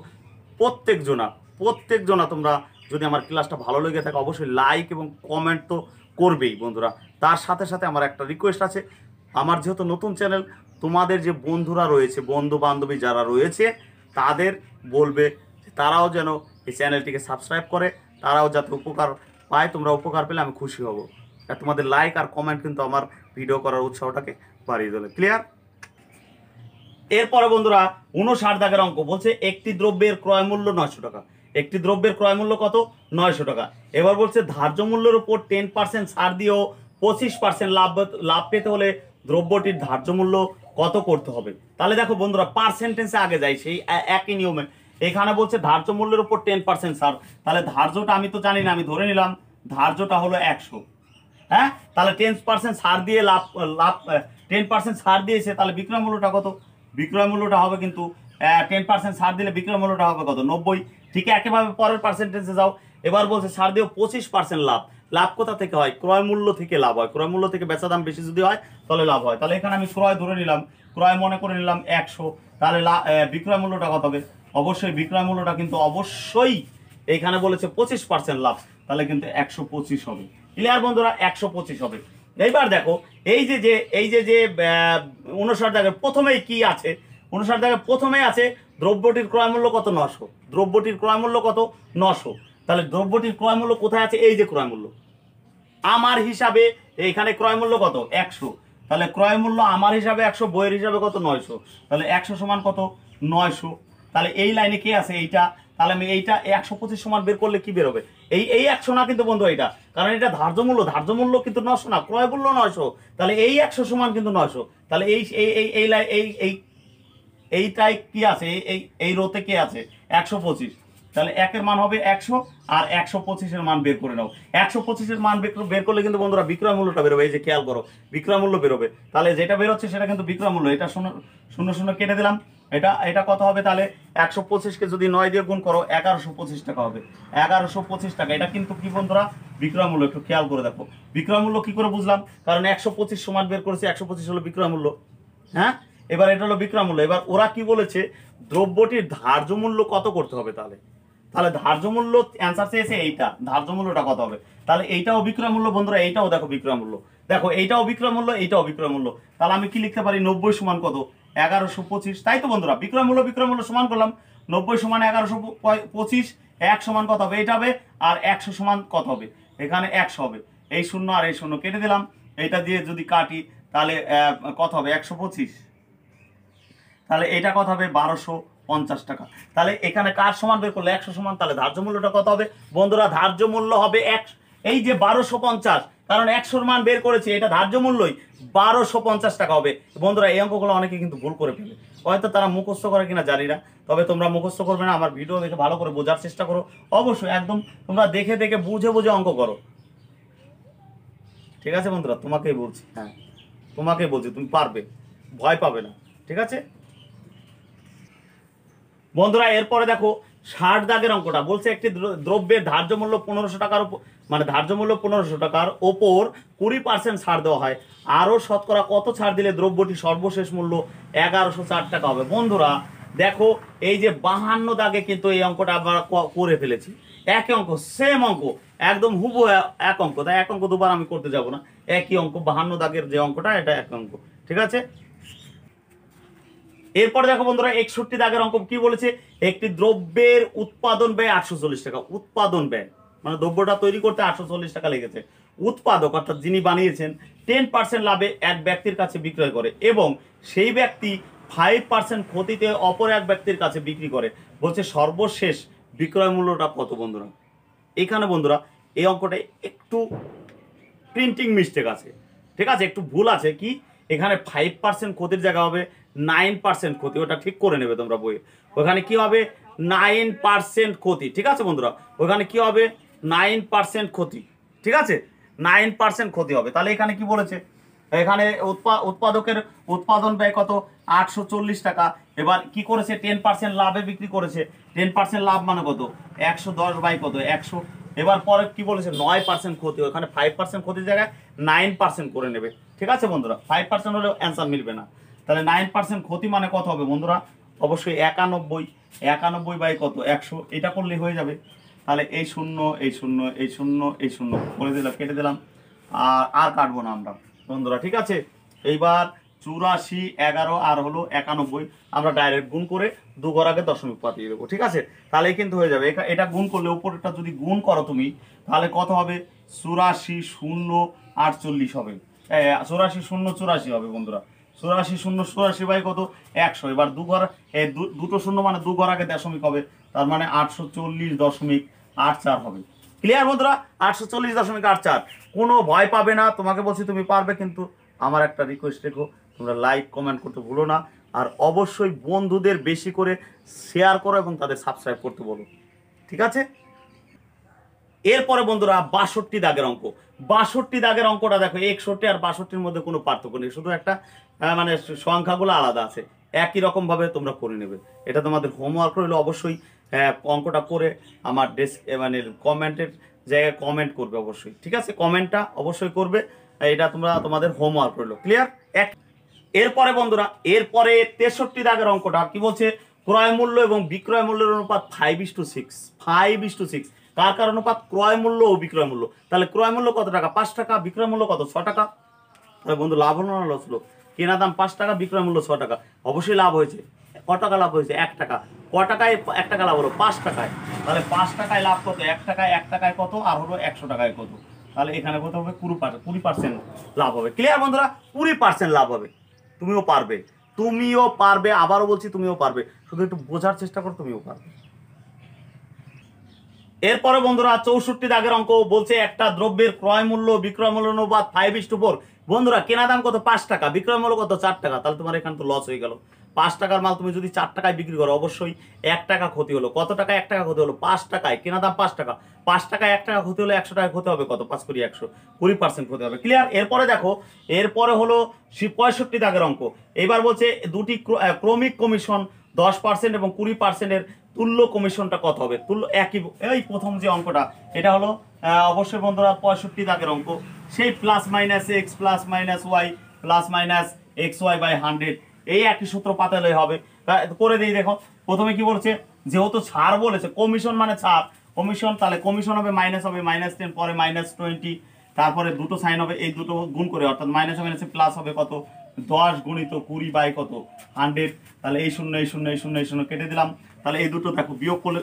প্রত্যেকজনা তোমরা যদি আমার ক্লাসটা ভালো লেগে থাকে অবশ্যই লাইক এবং কমেন্ট তো করবেই বন্ধুরা। তার সাথে সাথে আমার একটা রিকোয়েস্ট আছে, আমার যেহেতু নতুন চ্যানেল, তোমাদের যে বন্ধুরা রয়েছে, বন্ধু বান্ধবী যারা রয়েছে, তাদের বলবে তারাও যেন এই চ্যানেলটিকে সাবস্ক্রাইব করে, তারাও যাতে উপকার পায়। তোমরা উপকার পেলে আমি খুশি হব। আর তোমাদের লাইক আর কমেন্ট কিন্তু আমার ভিডিও করার উৎসাহটাকে বাড়িয়ে দেবে। ক্লিয়ার? এরপরে বন্ধুরা 59 দাগের অঙ্ক বলছে একটি দ্রব্যের ক্রয় মূল্য 900 টাকা। একটি দ্রব্যের ক্রয় মূল্য কত? 900 টাকা। এবার বলছে ধার্য মূল্যের উপর 10% ছাড় দিয়েও 25% লাভ পেতে হলে দ্রব্যটির ধার্য মূল্য কত করতে হবে? তাহলে দেখো বন্ধুরা পার্সেন্টেজে আগে যাই, সেই একই নিয়মে। এখানে বলছে ধার্য মূল্যের উপর 10% ছাড়, তাহলে ধার্যটা আমি তো জানি না, আমি ধরে নিলাম ধার্যটা হলো 100। হ্যাঁ, তাহলে 10% ছাড় দিয়ে লাভ 10% ছাড় দিয়েছে, তাহলে বিক্রয় মূল্যটা কত? বিক্রয় মূল্যটা হবে কিন্তু 10% ছাড় দিলে বিক্রয় মূল্যটা হবে কত? 90। ঠিক একেভাবে পরের পার্সেন্টেজে যাও। এবার বলছে ছাড় দিয়েও 25% লাভ কোথা থেকে হয়? ক্রয় মূল্য থেকে লাভ হয়। ক্রয় মূল্য থেকে বেচা দাম বেশি যদি হয় তাহলে লাভ হয়। তাহলে এখানে আমি ক্রয় ধরে নিলাম, ক্রয় মনে করে নিলাম 100, তাহলে বিক্রয় মূল্যটা কত হবে? অবশ্যই বিক্রয় মূল্যটা কিন্তু অবশ্যই এইখানে বলেছে 25% লাভ, তাহলে কিন্তু 125 হবে। ক্লিয়ার বন্ধুরা? 125 হবে। এইবার দেখো এই যে 59 দাগের প্রথমেই কি আছে? 59 দাগের প্রথমেই আছে দ্রব্যটির ক্রয় মূল্য কত? 900। দ্রব্যটির ক্রয় মূল্য কত? 900। তাহলে দ্রব্যটির ক্রয় মূল্য কোথায় আছে? এই যে ক্রয় মূল্য আমার হিসাবে, এইখানে ক্রয় মূল্য কত? 100। তাহলে ক্রয় মূল্য আমার হিসাবে 100, বইয়ের হিসাবে কত? 900। তাহলে 100 সমান কত? 900। তাহলে এই লাইনে কে আছে? এইটা। তাহলে আমি এইটা 125 সমান বের করলে কি বেরোবে? এই 100 না কিন্তু বন্ধু এইটা, কারণ এটা ধার্য মূল্য কিন্তু 900 না, ক্রয় মূল্য 900। তাহলে এই 100 সমান কিন্তু 900। তাহলে এইটাই কি আছে? এই রোতে কে আছে? 125। তাহলে একের মান হবে 100 আর 125-এর মান বের করে নাও। 125-এর মান বের করলে কিন্তু বন্ধুরা বিক্রয় মূল্যটা বেরোবে। এই যে খেয়াল করো, বিক্রয় মূল্য বেরোবে। তাহলে যেটা বেরোচ্ছে সেটা কিন্তু বিক্রয় মূল্য। এটা শূন্য কেটে দিলাম, এটা কত হবে? তাহলে 125-কে যদি 9 দিয়ে গুণ করো 1125 টাকা হবে। 1125 টাকা, এটা কিন্তু কি বন্ধুরা? বিক্রয় মূল্য। একটু খেয়াল করে দেখো বিক্রয় মূল্য কি করে বুঝলাম? কারণ 125 সমান বের করেছে, 125 হলো বিক্রয় মূল্য। হ্যাঁ, এবার এটা হলো বিক্রয় মূল্য। এবার ওরা কি বলেছে? দ্রব্যটির ধার্য মূল্য কত করতে হবে? তাহলে ধার্য মূল্য অ্যান্সার চেয়েছে এইটা, ধার্য মূল্যটা কত হবে? তাহলে এইটাও বিক্রয় মূল্য বন্ধুরা, এইটাও দেখো বিক্রয় মূল্য। দেখো এইটাও বিক্রয় মূল্য, এইটাও বিক্রয় মূল্য। তাহলে আমি কি লিখতে পারি? 90 সমান কত? 1125, তাই তো বন্ধুরা? বিক্রয় মূল্য সমান করলাম, 90 সমান 1125, 1 সমান কত হবে? এটা হবে। আর 100 সমান কত হবে? এখানে 100 হবে। এই শূন্য আর এই শূন্য কেটে দিলাম, এটা দিয়ে যদি কাটি তাহলে কত হবে? 125, তাহলে এটা কত হবে? 1250 টাকা। তাহলে এখানে কার সমান বের করলে? 100 সমান। তাহলে ধার্য মূল্যটা কত হবে বন্ধুরা? ধার্য মূল্য হবে এই যে 1250, কারণ 100 মান বের করেছে, এটা ধার্য মূল্যই 1250 টাকা হবে। বন্ধুরা এই অঙ্কগুলো অনেকে কিন্তু ভুল করে ফেলে, হয়তো তারা মুখস্থ করে কিনা জানি না, তবে তোমরা মুখস্থ করবে না, আমার ভিডিও দেখে ভালো করে বোঝার চেষ্টা করো। অবশ্যই একদম তোমরা দেখে দেখে বুঝে বুঝে অঙ্ক করো, ঠিক আছে বন্ধুরা? তোমাকেই বলছি, হ্যাঁ তোমাকেই বলছি, তুমি পারবে, ভয় পাবে না, ঠিক আছে বন্ধুরা? এরপরে দেখো 60 দাগের অঙ্কটা বলছে, একটি দ্রব্যের ধার্য মূল্য 1500 টাকার উপর, মানে ধার্য মূল্য 1500 টাকার ওপর 20% ছাড় দেওয়া হয়, আরও শতকরা কত ছাড় দিলে দ্রব্যটি সর্বশেষ মূল্য 1104 টাকা হবে? বন্ধুরা দেখো, এই যে 52 দাগে কিন্তু এই অঙ্কটা আমরা করে ফেলেছি, একই অঙ্ক, সেম অঙ্ক, একদম হুবহু এক অঙ্ক, তাই এক অঙ্ক দুবার আমি করতে যাব না, একই অঙ্ক, 52 দাগের যে অঙ্কটা, এটা এক অঙ্ক, ঠিক আছে? এরপরে দেখো বন্ধুরা 61 দাগের অঙ্ক কি বলেছে? একটি দ্রব্যের উৎপাদন ব্যয় 840 টাকা। উৎপাদন ব্যয় মানে দ্রব্যটা তৈরি করতে 840 টাকা লেগেছে। উৎপাদক অর্থাৎ যিনি বানিয়েছেন 10% লাভে এক ব্যক্তির কাছে বিক্রয় করে এবং সেই ব্যক্তি 5% ক্ষতিতে অপর এক ব্যক্তির কাছে বিক্রি করে। বলছে সর্বশেষ বিক্রয় মূল্যটা কত? বন্ধুরা এখানে বন্ধুরা এই অঙ্কটা একটু প্রিন্টিং মিস্টেক আছে, ঠিক আছে, একটু ভুল আছে। কি এখানে 5% ক্ষতির জায়গা হবে 9% ক্ষতি, ওটা ঠিক করে নেবে তোমরা বইয়ে। ওখানে কি হবে? 9% ক্ষতি, ঠিক আছে বন্ধুরা? ওখানে কি হবে? 9% ক্ষতি, ঠিক আছে, 9% ক্ষতি হবে। তাহলে এখানে কি বলেছে? এখানে উৎপাদকের উৎপাদন ব্যয় কত? 840 টাকা। এবার কি করেছে? 10% লাভে বিক্রি করেছে। 10% লাভ মানে কত? 110 বাই কত? 100। এবার পরে কি বলেছে? 9% ক্ষতি, ওখানে 5% ক্ষতির জায়গায় 9% করে নেবে, ঠিক আছে বন্ধুরা? 5% হলেও অ্যান্সার মিলবে না, তাহলে 9% ক্ষতি মানে কত হবে বন্ধুরা? অবশ্যই 91 বাই কত? 100, এটা করলেই হয়ে যাবে। তাহলে এই শূন্য, এই শূন্য, এই শূন্য, এই শূন্য করে দিলাম, কেটে দিলাম, আর কাটবো না আমরা বন্ধুরা, ঠিক আছে? এইবার 84, 11 আর হলো 91, আমরা ডাইরেক্ট গুণ করে 2 ঘর আগে দশমিক পাঠিয়ে দেবো, ঠিক আছে? তাহলেই কিন্তু হয়ে যাবে। এটা গুণ করলে উপরেরটা যদি গুণ করো তুমি, তাহলে কত হবে? 84 0 48 হবে, 84 0 84 হবে বন্ধুরা। 84 0 84 বাই কত? 100। এবার দুটো শূন্য মানে 2 ঘর আগে দশমিক হবে, তার মানে 840.84 হবে। ক্লিয়ার বন্ধুরা? 840.84। কোনো ভয় পাবে না, তোমাকে বলছি তুমি পারবে। কিন্তু আমার একটা রিকোয়েস্ট রেখো, তোমরা লাইক কমেন্ট করতে ভুলো না, আর অবশ্যই বন্ধুদের বেশি করে শেয়ার করো এবং তাদের সাবস্ক্রাইব করতে বলো, ঠিক আছে? এরপরে বন্ধুরা 62 দাগের অঙ্ক। 62 দাগের অঙ্কটা দেখো, 61 আর 62-র মধ্যে কোনো পার্থক্য নেই, শুধু একটা মানে সংখ্যাগুলো আলাদা আছে, একই রকম ভাবে তোমরা করে নেবে। এটা তোমাদের হোমওয়ার্ক রইলো, অবশ্যই অঙ্কটা করে আমার মানে কমেন্টের জায়গায় কমেন্ট করবে অবশ্যই, ঠিক আছে? কমেন্টটা অবশ্যই করবে, এটা তোমাদের হোমওয়ার্ক রইলো। ক্লিয়ার? এরপরে বন্ধুরা, এরপরে 63 দাগের অঙ্কটা কি বলছে? ক্রয় মূল্য এবং বিক্রয় মূল্যের অনুপাত 5:6। 5:6 কার অনুপাত? ক্রয় মূল্য ও বিক্রয় মূল্য। তাহলে ক্রয় মূল্য কত টাকা? 5 টাকা। বিক্রয় মূল্য কত? 6 টাকা। তাহলে বন্ধু লাভ হলো না লস হলো? কেনা দাম 5 টাকা, বিক্রয় মূল্য 6 টাকা, অবশ্যই লাভ হয়েছে। ক টাকা লাভ হয়েছে? 1 টাকা। ক টাকায় 1 টাকা লাভ হলো? 5 টাকায়। তাহলে 5 টাকায় লাভ কত? 1 টাকায়, 1 টাকায় কত? আর হলো 100 টাকায় কত? তাহলে এখানে কত হবে? 20% লাভ হবে। ক্লিয়ার বন্ধুরা? 20% লাভ হবে। তুমিও পারবে, তুমিও পারবে, আবারও বলছি তুমিও পারবে, শুধু একটু বোঝার চেষ্টা করো, তুমিও পারবে। এরপরে বন্ধুরা 64 দাগের অঙ্ক বলছে, একটা দ্রব্যের ক্রয় মূল্য বিক্রয় মূল্য অনুপাত 5:4। বন্ধুরা কেনা দাম কত? 5 টাকা। বিক্রয় মূল্য কত? 4 টাকা। তাহলে তোমার এখানে তো লস হয়ে গেল। 5 টাকার মাল তুমি যদি 4 টাকায় বিক্রি করো, অবশ্যই 1 টাকা ক্ষতি হলো। কত টাকা? 1 টাকা ক্ষতি হলো। 5 টাকায় কেনা দাম 5 টাকা, 5 টাকায় 1 টাকা ক্ষতি হলে 100 টাকা ক্ষতি হবে কত? 5 করি 100, 20% ক্ষতি হবে। ক্লিয়ার? এরপরে দেখো, এরপরে হলো 65 দাগের অঙ্ক। এবার বলছে দুটি ক্রমিক কমিশন 10% এবং 20%-এর তুল্য কমিশনটা কত হবে? তুল্য একই, এই প্রথম যে অঙ্কটা, এটা হলো অবশ্যই বন্ধুরা 65 দাগের অঙ্ক। সেই plus minus X plus minus Y plus minus X Y by 100, এই একই সূত্র পাতালেই হবে। করে দিই, দেখো প্রথমে কি বলছে? যেহেতু ছাড় বলেছে, কমিশন মানে ছাড়, কমিশন, তাহলে কমিশন হবে -10, পরে -20, তারপরে দুটো সাইন হবে, এই দুটো গুণ করে, অর্থাৎ মাইনাসে মাইনাসে প্লাস হবে কত? 10 গুণিত 20 বাই কত 100, তাহলে এই শূন্য এই শূন্য এই শূন্য এই শূন্য কেটে দিলাম। তাহলে এই দুটো দেখো বিয়োগ করলে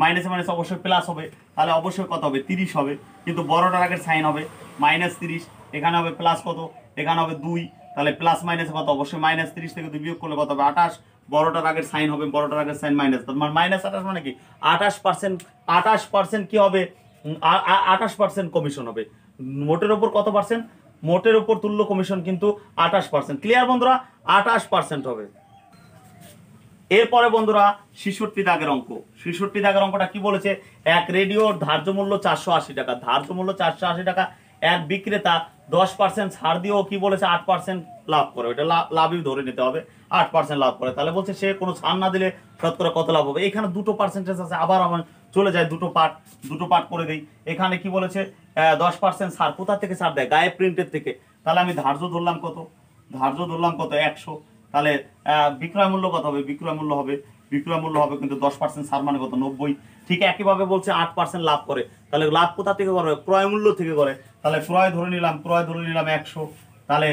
মাইনাসে মাইনাস অবশ্যই প্লাস হবে, তাহলে অবশ্যই কত হবে 30 হবে, কিন্তু বড়টার আগের সাইন হবে -30, এখানে হবে প্লাস কত, এখানে হবে 2, তাহলে প্লাস মাইনাসে কত অবশ্যই -30 থেকে 2 বিয়োগ করলে কত হবে 28, বড়টার আগের সাইন হবে, বড়টার আগের সাইন মাইনাস, মানে -28 মানে কি 28%, 28% কি হবে 28% কমিশন হবে। মোটের ওপর কত পার্সেন্ট, মোটের ওপর তুল্য কমিশন কিন্তু 28%। ক্লিয়ার বন্ধুরা, 28% হবে। এরপরে বন্ধুরা 66 দাগের অঙ্ক, 66 দাগের অঙ্কটা কি বলেছে, এক রেডিওর ধার্য মূল্য 480 টাকা, ধার্য মূল্য 480 টাকা, এক বিক্রেতা 10% ছাড় দিয়েও কি বলেছে 8% লাভ করে, ওইটা লাভই ধরে নিতে হবে, 8% লাভ করে। তাহলে বলছে সে কোনো ছাড় না দিলে শতকরা কত লাভ হবে। এখানে দুটো পার্সেন্টেজ আছে, আবার আমার চলে যায় দুটো পার্ট করে দেই। এখানে কি বলেছে 10% ছাড়, কোথা থেকে ছাড় দেয়, গায়ে প্রিন্টের থেকে। তাহলে আমি ধার্য ধরলাম কত, ধার্য ধরলাম কত 100, তাহলে বিক্রয় মূল্য কত হবে, বিক্রয় মূল্য হবে কিন্তু 10% ছাড় মানে কত 90। ঠিক একইভাবে বলছে 8% লাভ করে, তাহলে লাভ কোথা থেকে করে, ক্রয় মূল্য থেকে করে। তাহলে ক্রয় ধরে নিলাম 100, তাহলে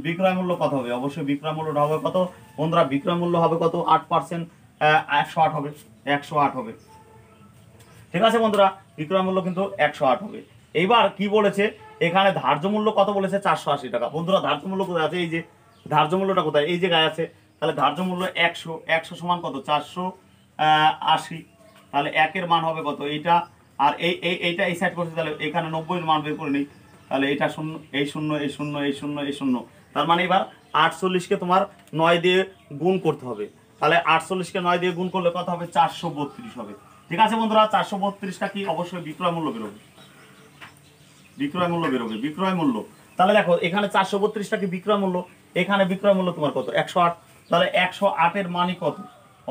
বিক্রয় মূল্য কত হবে, অবশ্যই বিক্রয় মূল্যটা হবে কত বন্ধুরা, বিক্রয় মূল্য হবে কত 8%, 108 হবে, 108 হবে। ঠিক আছে বন্ধুরা, বিক্রয় মূল্য কিন্তু 108 হবে। এইবার কি বলেছে এখানে ধার্য মূল্য কত বলেছে 480 টাকা। বন্ধুরা ধার্য মূল্য কোথায় আছে, এই যে ধার্য মূল্যটা কোথায়, এই জায়গায় আছে। তাহলে ধার্য মূল্য 100 সমান কত 480, তাহলে 1 এর মান হবে কত এইটা, আর এইটা এই সাইড করছে, তাহলে এখানে 90 এর মান বের করে নিই। তাহলে এটা শূন্য, এই শূন্য, এই শূন্য, এই শূন্য, এই শূন্য, তার মানে এবার 48কে তোমার 9 দিয়ে গুণ করতে হবে। তাহলে 48কে 9 দিয়ে গুণ করলে কত হবে 432 হবে। ঠিক আছে বন্ধুরা, 432টা কি অবশ্যই বিক্রয় মূল্য বেরোবে, বিক্রয় মূল্য বেরোবে, বিক্রয় মূল্য। তাহলে দেখো এখানে 432টা কি বিক্রয় মূল্য, এখানে বিক্রয় মূল্য তোমার কত 108, তাহলে 108 এর মানই কত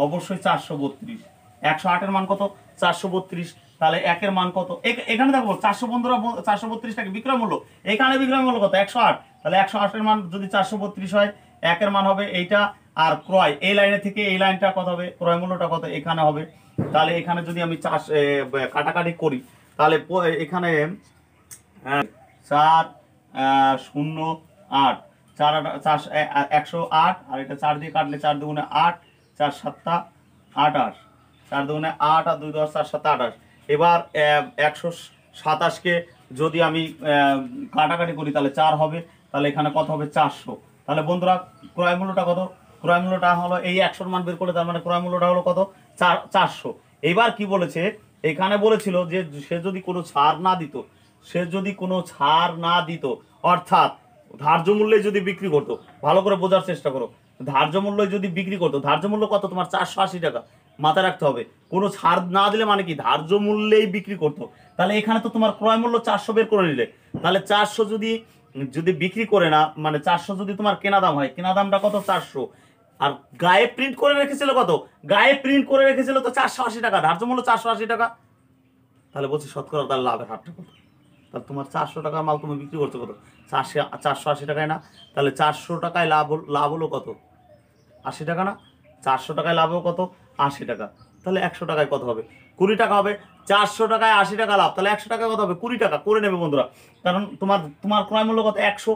অবশ্যই 432, 108 এর মান কত 432, তাহলে 1 এর মান কত, এখানে দেখো 400 বন্ধুরা 432টা কি বিক্রয় মূল্য, এখানে বিক্রয় মূল্য কত 108, তাহলে 108 এর মান যদি 432 হয় 1 এর মান হবে এইটা, আর ক্রয় এই লাইনে থেকে এই লাইনটা কত হবে, ক্রয় মূল্যটা কত এখানে হবে। তাহলে এখানে যদি আমি কাটাকাটি করি, তাহলে এখানে 408, 108, আর এটা 4 দিয়ে কাটলে 4 দুগুণে 8, 4 7 28, 4 দুগুণে 8 আর 2 10 4 7 28। এবার 127কে যদি আমি কাটাকাটি করি তাহলে 4 হবে, তাহলে এখানে কত হবে 400। তাহলে বন্ধুরা ক্রয় মূল্যটা কত, ক্রয় মূল্যটা হলো এই 100 মান বের করলে, তার মানে ক্রয় মূল্যটা হলো কত 400। এবার কি বলেছে এখানে বলেছিল যে সে যদি কোনো ছাড় না দিত, সে যদি কোনো ছাড় না দিত, অর্থাৎ ধার্য মূল্যে যদি বিক্রি করতো, ভালো করে বোঝার চেষ্টা করো, ধার্য মূল্যে যদি বিক্রি করতো, ধার্য মূল্য কত তোমার 480 টাকা, মাথায় রাখতে হবে। কোনো ছাড় না দিলে মানে কি ধার্য মূল্যেই বিক্রি করতো, তাহলে এখানে তো তোমার ক্রয় মূল্য 400 বের করে নিলে, তাহলে 400 যদি যদি বিক্রি করে না, মানে 400 যদি তোমার কেনা দাম হয়, কেনা দামটা কত 400, আর গায়ে প্রিন্ট করে রেখেছিল কত, গায়ে প্রিন্ট করে রেখেছিল তো 480 টাকা, ধার্য মূল্য 480 টাকা। তাহলে বলছি শতকরা তার লাভের হারটা কত, তাহলে তোমার 400 টাকার মাল তুমি বিক্রি করছো কত 480 টাকায় না, তাহলে 400 টাকায় লাভ হলো কত 80 টাকা না, 400 টাকায় লাভ হলো কত 80 টাকা, তাহলে 100 টাকায় কত হবে 20 টাকা হবে। 400 টাকায় 80 টাকা লাভ, তাহলে 100 টাকায় কত হবে 20 টাকা করে নেবে বন্ধুরা, কারণ তোমার ক্রয় মূল্য কত 100,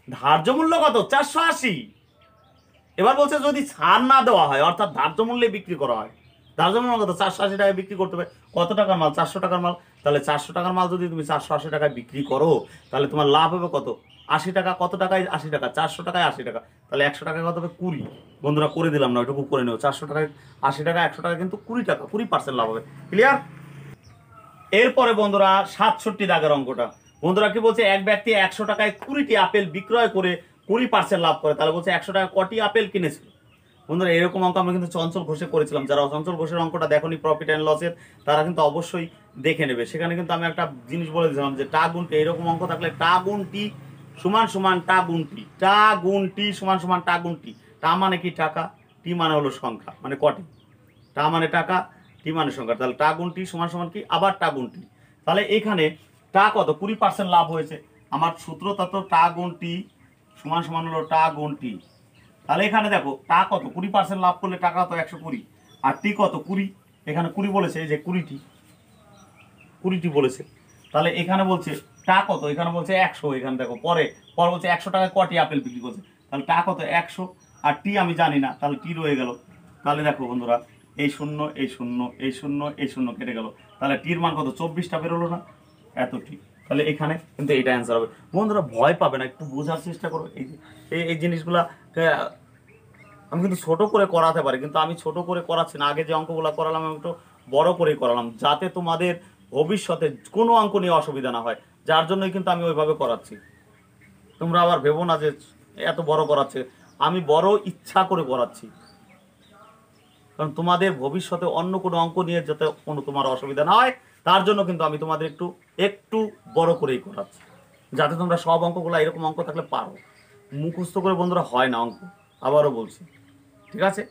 ধার্য মূল্য কত 480। এবার বলছে যদি ছাড় না দেওয়া হয়, অর্থাৎ ধার্য মূল্যে বিক্রি করা হয়, ধার্য মূল্য কত 480 টাকায় বিক্রি করতে হবে, কত টাকার মাল 400 টাকার মাল, তাহলে 400 টাকার মাল যদি তুমি 480 টাকায় বিক্রি করো, তাহলে তোমার লাভ হবে কত 80 টাকা, কত টাকায় 80 টাকা, 400 টাকায় 80 টাকা, তাহলে 100 টাকায় কত হবে 20। বন্ধুরা করে দিলাম না, ওইটুকু করে নেব, 400 টাকায় 80 টাকা, 100 টাকা কিন্তু 20 টাকা, 20% লাভ হবে। ক্লিয়ার। এরপরে বন্ধুরা 67 দাগের অঙ্কটা, বন্ধুরা কি বলছে এক ব্যক্তি 100 টাকায় 20টি আপেল বিক্রয় করে 20% লাভ করে, তাহলে বলছে 100 টাকা কটি আপেল কিনেছিল। বন্ধুরা এরকম অঙ্ক আমরা কিন্তু চঞ্চল ঘোষে করেছিলাম, যারা চঞ্চল ঘোষের অঙ্কটা দেখোনি প্রফিট অ্যান্ড লসের, তারা কিন্তু অবশ্যই দেখে নেবে। সেখানে কিন্তু আমি একটা জিনিস বলে দিয়েছিলাম যে টা গুণ টি, এরকম অঙ্ক থাকলে টা গুণ টি সমান সমান টা গুণ টি, টা গুণ টি সমান সমান টা গুণ টি। টা মানে কি টাকা, টি মানে হলো সংখ্যা, মানে কটি, টা মানে টাকা, টি মানে সংখ্যা, তাহলে টা গুণ টি সমান সমান কি আবার টা গুণ টি। তাহলে এখানে টা কত 20% লাভ হয়েছে, আমার সূত্র তত টা গুণ টি সমান সমান হলো টা গুণ টি। তাহলে এখানে দেখো টা কত 20% লাভ করলে টাকা তো 120, আর টি কত 20, এখানে 20 বলেছে, যে 20টি বলেছে। তাহলে এখানে বলছে টা কত, এখানে বলছে 100, এখানে দেখো পরে বলছে 100 টাকায় কটি আপেল বিক্রি করছে, তাহলে টা কত 100, আর টি আমি জানি না, তাহলে টি রয়ে গেল। তাহলে দেখো বন্ধুরা, এই শূন্য এই শূন্য এই শূন্য এই শূন্য কেটে গেল, তাহলে টির মান কত 24টা বেরোলো না, এত টি। তাহলে এখানে কিন্তু এইটা অ্যান্সার হবে। বন্ধুরা ভয় পাবে না, একটু বোঝার চেষ্টা করো। এই জিনিসগুলা আমি কিন্তু ছোট করে করাতে পারি, কিন্তু আমি ছোট করে করাচ্ছি না। আগে যে অঙ্কগুলো করালাম আমি একটু বড় করেই করালাম, যাতে তোমাদের ভবিষ্যতে কোনো অঙ্ক নিয়ে অসুবিধা না হয়, যার জন্যই কিন্তু আমি ওইভাবে করাচ্ছি। তোমরা আবার ভেবো না যে এত বড় করাচ্ছে, আমি বড় ইচ্ছা করে করাচ্ছি, কারণ তোমাদের ভবিষ্যতে অন্য কোনো অঙ্ক নিয়ে যাতে কোনো তোমার অসুবিধা না হয়, তার জন্য কিন্তু আমি তোমাদের একটু একটু বড় করেই করাচ্ছি, যাতে তোমরা সব অঙ্কগুলো এরকম অঙ্ক থাকলে পারো। মুখস্থ করে বন্ধুরা হয় না অঙ্ক, আবারও বলছি, ঠিক আছে।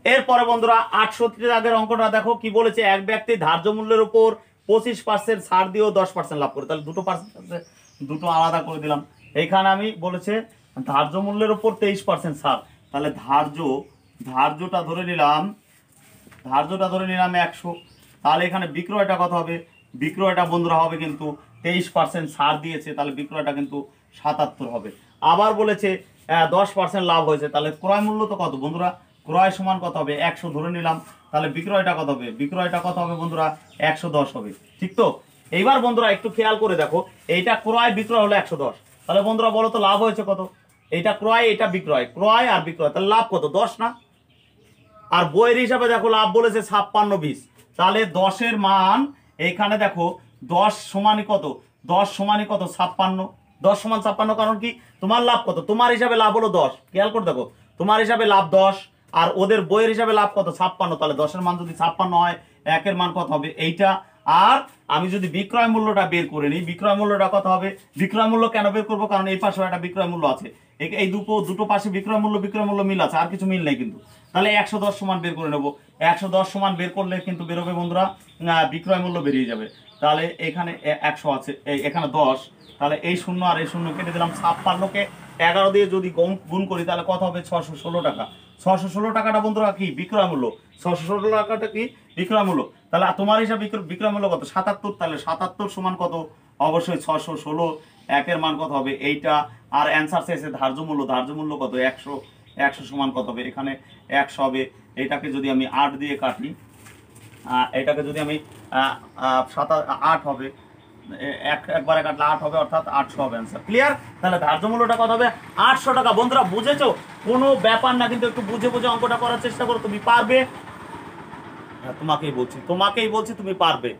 এরপরে বন্ধুরা 68 আগের অঙ্কটা দেখো কি বলেছে, এক ব্যক্তি ধার্য মূল্যের উপর 25% ছাড় দিয়েও 10% লাভ করে। তাহলে 2% দুটো আলাদা করে দিলাম। এইখানে আমি বলেছে ধার্য মূল্যের উপর 23% ছাড়, তাহলে ধার্যটা ধরে নিলাম 100। তাহলে এখানে বিক্রয়টা কত হবে, বিক্রয়টা বন্ধুরা হবে কিন্তু 23% ছাড় দিয়েছে, তাহলে বিক্রয়টা কিন্তু 77 হবে। আবার বলেছে 10% লাভ হয়েছে, তাহলে ক্রয় মূল্য তো কত বন্ধুরা, ক্রয় সমান কত হবে 100 ধরে নিলাম, তাহলে বিক্রয়টা কত হবে, বিক্রয়টা কত হবে বন্ধুরা 110 হবে, ঠিক তো। এইবার বন্ধুরা একটু খেয়াল করে দেখো, এইটা ক্রয় বিক্রয় হলো 110, তাহলে বন্ধুরা বলো তো লাভ হয়েছে কত, এইটা ক্রয় এটা বিক্রয়, ক্রয় আর বিক্রয়, তাহলে লাভ কত 10 না। আর বইয়ের হিসাবে দেখো লাভ বলেছে 56-20, তাহলে 10-এর মান এইখানে দেখো 10 সমানই কত, 10 সমানই কত 56, 10 সমান 56, কারণ কি তোমার লাভ কত, তোমার হিসাবে লাভ হলো 10, খেয়াল করে দেখো তোমার হিসাবে লাভ 10 আর ওদের বইয়ের হিসাবে লাভ কত 56, তাহলে 10-এর মান যদি 56 হয়, 1-এর মান কত হবে এইটা। আর আমি যদি বিক্রয় মূল্যটা বের করে নিই, বিক্রয় মূল্যটা কত হবে, বিক্রয় মূল্য কেন বের করবো, কারণ এই পাশে একটা বিক্রয় মূল্য আছে, এই দুটো পাশে বিক্রয় মূল্য মিল আছে, আর কিছু মিল নেই কিন্তু। তাহলে 110 সমান বের করে নেবো, 110 সমান বের করলে কিন্তু বেরোবে বন্ধুরা বিক্রয় মূল্য বেরিয়ে যাবে। তাহলে এখানে 100 আছে, এখানে 10, তাহলে এই শূন্য আর এই শূন্য কেটে দিলাম, 56-কে 11 দিয়ে যদি গুণ করি তাহলে কত হবে 616 টাকা। 616 টাকাটা বন্ধুরা কি বিক্রয় মূল্য, 616 টাকাটা কি বিক্রয় মূল্য। তাহলে তোমার হিসাবে বিক্রয় মূল্য কত 77, তাহলে 77 সমান কত, অবশ্যই 616, 1-এর মান কত হবে এইটা। আর অ্যান্সার শেষে ধার্য মূল্য কত 100, 100 সমান কত হবে, এখানে 100 হবে। এটাকে যদি আমি 8 দিয়ে কাটি, এটাকে যদি আমি 8 হবে, একবারে কাটলে 8 হবে, অর্থাৎ 800 হবে অ্যান্সার। ক্লিয়ার? তাহলে ধার্য মূল্যটা কত হবে 800 টাকা। বন্ধুরা বুঝেছো, কোনো ব্যাপার না, কিন্তু একটু বুঝে বুঝে অঙ্কটা করার চেষ্টা করো, তুমি পারবে। তোমাকেই বলছি তুমি পারবে,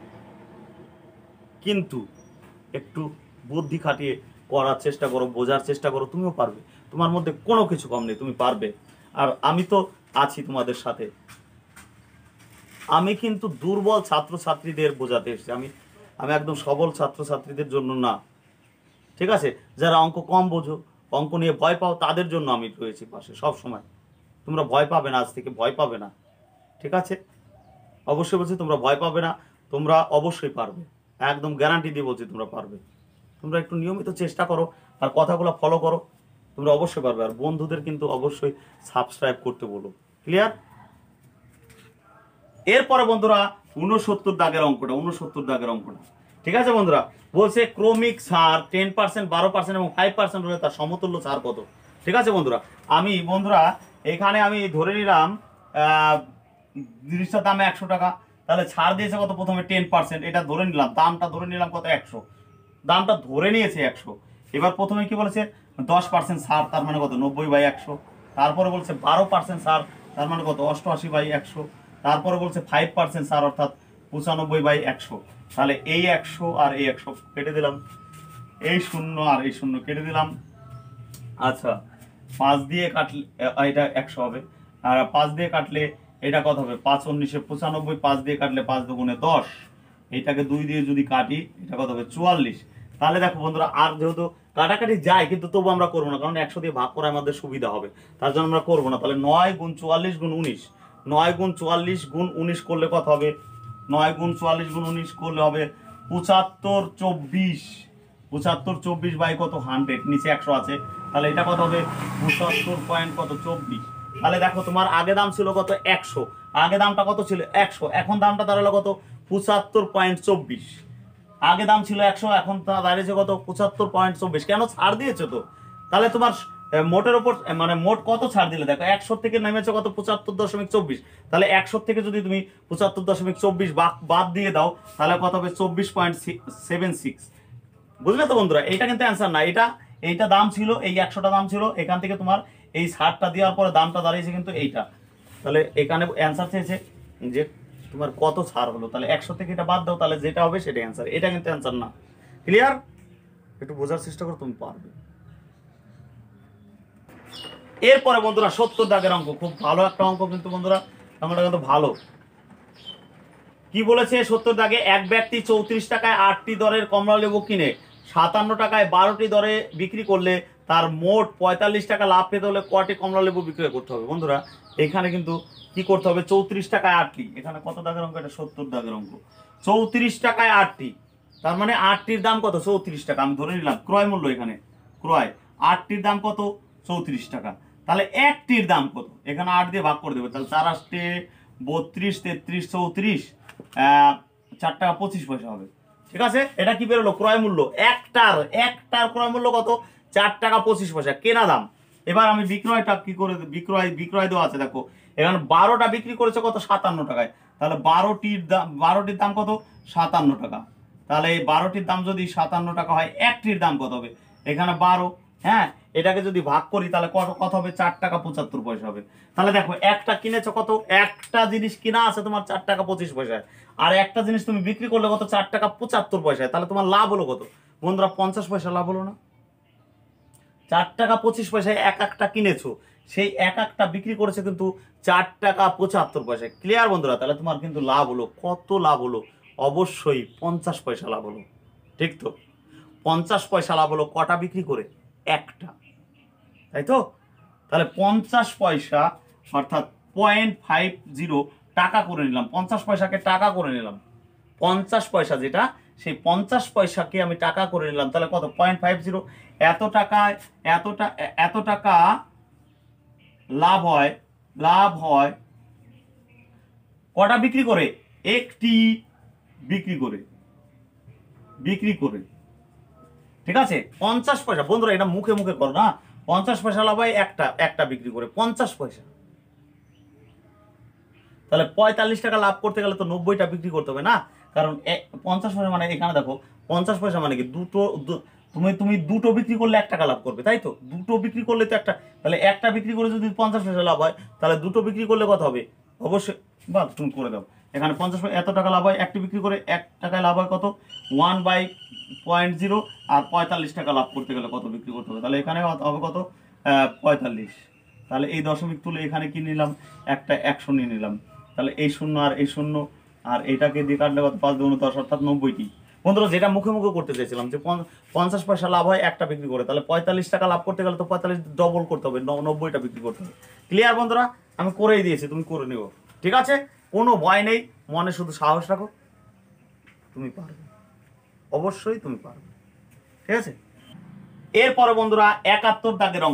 কিন্তু একটু বুদ্ধি খাটিয়ে করার চেষ্টা করো, বোঝার চেষ্টা করো, তুমিও পারবে। তোমার মধ্যে কোনো কিছু কম নেই, তুমি পারবে। আর আমি তো আছি তোমাদের সাথে। আমি কিন্তু দুর্বল ছাত্রছাত্রীদের বোঝাতে এসেছি, আমি একদম সবল ছাত্রছাত্রীদের জন্য না, ঠিক আছে। যারা অঙ্ক কম বোঝো, অঙ্ক নিয়ে ভয় পাও, তাদের জন্য আমি রয়েছি পাশে সব সময়। তোমরা ভয় পাবে না, আজ থেকে ভয় পাবে না, ঠিক আছে। অবশ্যই বলছি তোমরা ভয় পাবে না, তোমরা অবশ্যই পারবে, একদম গ্যারান্টি দিয়ে বলছি তোমরা পারবে। তোমরা একটু নিয়মিত চেষ্টা করো আর কথাগুলো ফলো করো, তোমরা অবশ্যই পারবে। আর বন্ধুদের কিন্তু অবশ্যই সাবস্ক্রাইব করতে বলো। ক্লিয়ার? এরপরে বন্ধুরা 69 দাগের অঙ্কটা, ঠিক আছে বন্ধুরা। বলছে ক্রমিক ছাড় 10%, 12% এবং 5% হলে তার সমতুল্য ছাড় কত। ঠিক আছে বন্ধুরা, বন্ধুরা এখানে আমি ধরে নিলাম জিনিসটার দাম 100 টাকা, তাহলে ছাড় দিয়েছে কত, প্রথমে 10%, এটা ধরে নিলাম, দামটা ধরে নিলাম কত 100, দামটা ধরে নিয়েছে 100। এবার প্রথমে কি বলেছে 10% ছাড়, তার মানে কত 90/100। তারপরে বলছে 12% ছাড়, তার মানে কত 88/100। তারপরে বলছে 5% ছাড়, অর্থাৎ 95/100। তাহলে এই 100 আর এই 100 কেটে দিলাম, এই 0 আর এই 0 কেটে দিলাম। আচ্ছা 5 দিয়ে কাটলে এটা 100 হবে, আর 5 দিয়ে কাটলে এটা কত হবে 5 19 95, 5 দিয়ে কাটলে 5 দুগুণে 10, এইটাকে 2 দিয়ে যদি কাটি এটা কত হবে 44। তাহলে দেখো বন্ধুরা, আর যেহেতু কাটাকাটি যায় কিন্তু তবু আমরা করবো না, কারণ 100 দিয়ে ভাগ করা আমাদের সুবিধা হবে, তার জন্য আমরা করবো না। তাহলে 9 × 44 × 19, 9 × 44 × 19 করলে কত হবে, 9 × 44 × 19 করলে হবে 75/24, 75/24 বাই কত 100, নিচে 100 আছে, তাহলে এটা কত হবে 75.24। তাহলে দেখো তোমার আগে দাম ছিল কত 100, আগে দামটা কত ছিল 100, এখন দামটা দাঁড়ালো কত 75.24। আগে দাম ছিল 100, এখন তা দাঁড়িয়েছে কত 75.24, কেন ছাড় দিয়েছে তো, তাহলে তোমার মোটের ওপর মানে মোট কত ছাড় দিলে দেখো, 100 থেকে নেমেছে কত 75.24, তাহলে 100 থেকে যদি তুমি 75.24 বাদ দিয়ে দাও তাহলে কত হবে 24.76। বুঝলে তো বন্ধুরা, এটা কিন্তু অ্যান্সার না, এইটা দাম ছিল, এই 100টা দাম ছিল, এখান থেকে তোমার এই 60টা দেওয়ার পরে দামটা দাঁড়িয়েছে কিন্তু এইটা। তাহলে এখানে অ্যান্সার চেয়েছে যে তোমার কত ছাড় হলো, তাহলে 100 থেকে এটা বাদ দাও, তাহলে যেটা হবে সেটাই অ্যান্সার, এটা কিন্তু অ্যান্সার না। ক্লিয়ার? একটু বোঝার চেষ্টা করো, তুমি পারবে। এরপরে বন্ধুরা 70 দাগের অঙ্ক, খুব ভালো একটা অঙ্ক কিন্তু বন্ধুরা, অঙ্কটা কিন্তু ভালো। কি বলেছে 70 দাগে, এক ব্যক্তি 34 টাকায় 8টি দরের কমলা লেবু কিনে 57 টাকায় 12টি দরে বিক্রি করলে তার মোট 45 টাকা লাভ পেতে হলে কয়টি কমলা লেবু বিক্রয় করতে হবে? বন্ধুরা এখানে কিন্তু কি করতে হবে, 34 টাকায় 8টি, এখানে কত দাগের অঙ্ক, এটা 70 দাগের অঙ্ক। 34 টাকায় 8টি, তার মানে 8টির দাম কত, 34 টাকা, আমি ধরে নিলাম ক্রয় মূল্য, এখানে ক্রয় 8টির দাম কত, 34 টাকা। তাহলে একটির দাম কত, এখানে 8 দিয়ে ভাগ করে দেবে, তাহলে 4 8 32 33 34, 4 টাকা 25 পয়সা হবে। ঠিক আছে, এটা কি বেরোলো, ক্রয় মূল্য। একটার ক্রয় মূল্য কত, 4 টাকা 25 পয়সা কেনা দাম। এবার আমি বিক্রয়টা কি করে, বিক্রয় দেওয়া আছে দেখো, এখানে 12টা বিক্রি করেছে কত, 57 টাকায়, তাহলে 12টির দাম কত, 57 টাকা। তাহলে এই 12টির দাম যদি 57 টাকা হয়, একটির দাম কত হবে, এখানে 12, হ্যাঁ, এটাকে যদি ভাগ করি তাহলে কত হবে, 4 টাকা 75 পয়সা হবে। তাহলে দেখো একটা কিনেছো কত, একটা জিনিস কিনা আছে তোমার 4 টাকা 25 পয়সায়, আর একটা জিনিস তুমি বিক্রি করলে কত, 4 টাকা 75 পয়সায়, তাহলে তোমার লাভ হলো কত বন্ধুরা, 50 পয়সা লাভ হলো না? 4 টাকা 25 পয়সায় একটা কিনেছো, সেই একটা বিক্রি করেছে কিন্তু 4 টাকা 75 পয়সায়। ক্লিয়ার বন্ধুরা? তাহলে তোমার কিন্তু লাভ হলো কত, লাভ হলো অবশ্যই 50 পয়সা লাভ হলো। ঠিক তো, 50 পয়সা লাভ হলো কটা বিক্রি করে, একটা, তাই তো? তাহলে 50 পয়সা অর্থাৎ 0.50 টাকা করে নিলাম, 50 পয়সাকে টাকা করে নিলাম, 50 পয়সা যেটা, সেই 50 পয়সাকে আমি টাকা করে নিলাম, তাহলে কত, 0.50, এত টাকা লাভ হয় কটা বিক্রি করে, একটি বিক্রি করে। ঠিক আছে, 50 পয়সা বন্ধুরা, এটা মুখে মুখে করো না, 50 পয়সা লাভ হয় একটা বিক্রি করে, 50 পয়সা। তাহলে 45 টাকা লাভ করতে গেলে তো 90টা বিক্রি করতে হবে না, কারণ 50 পয়সা মানে এখানে দেখো 50 পয়সা মানে কি, তুমি দুটো বিক্রি করলে 1 টাকা লাভ করবে, তাই তো? দুটো বিক্রি করলে তো একটা, তাহলে একটা বিক্রি করে যদি 50 পয়সা লাভ হয়, তাহলে দুটো বিক্রি করলে কত হবে, অবশ্যই বা তুমি করে দাও, এখানে 50 পয়সা এত টাকা লাভ হয়, একটি বিক্রি করে 1 টাকায় লাভ হয় কত, 1/0, আর 45 টাকা লাভ করতে গেলে কত বিক্রি করতে হবে, তাহলে এখানে হবে কত, 45। তাহলে এই দশমিক তুলে এখানে কি নিলাম, একটা 100 নিয়ে নিলাম, তাহলে এই শূন্য আর এই শূন্য, আর এটাকে দিয়ে কাটলে কত, 5 × 10 অর্থাৎ 90টি। বন্ধুরা যেটা মুখে মুখে করতে চাইছিলাম যে 50 পয়সা লাভ হয় একটা বিক্রি করে, তাহলে 45 টাকা লাভ করতে গেলে তো 45 ডবল করতে হবে, 90টা বিক্রি করতে হবে। ক্লিয়ার বন্ধুরা? আমি করেই দিয়েছি, তুমি করে নিও। ঠিক আছে, কোনো ভয় নেই, মনে শুধু সাহস রাখো, তুমি পারবে, অবশ্যই তুমি পারবে। ঠিক আছে, এরপরে বন্ধুরা 71 দাগের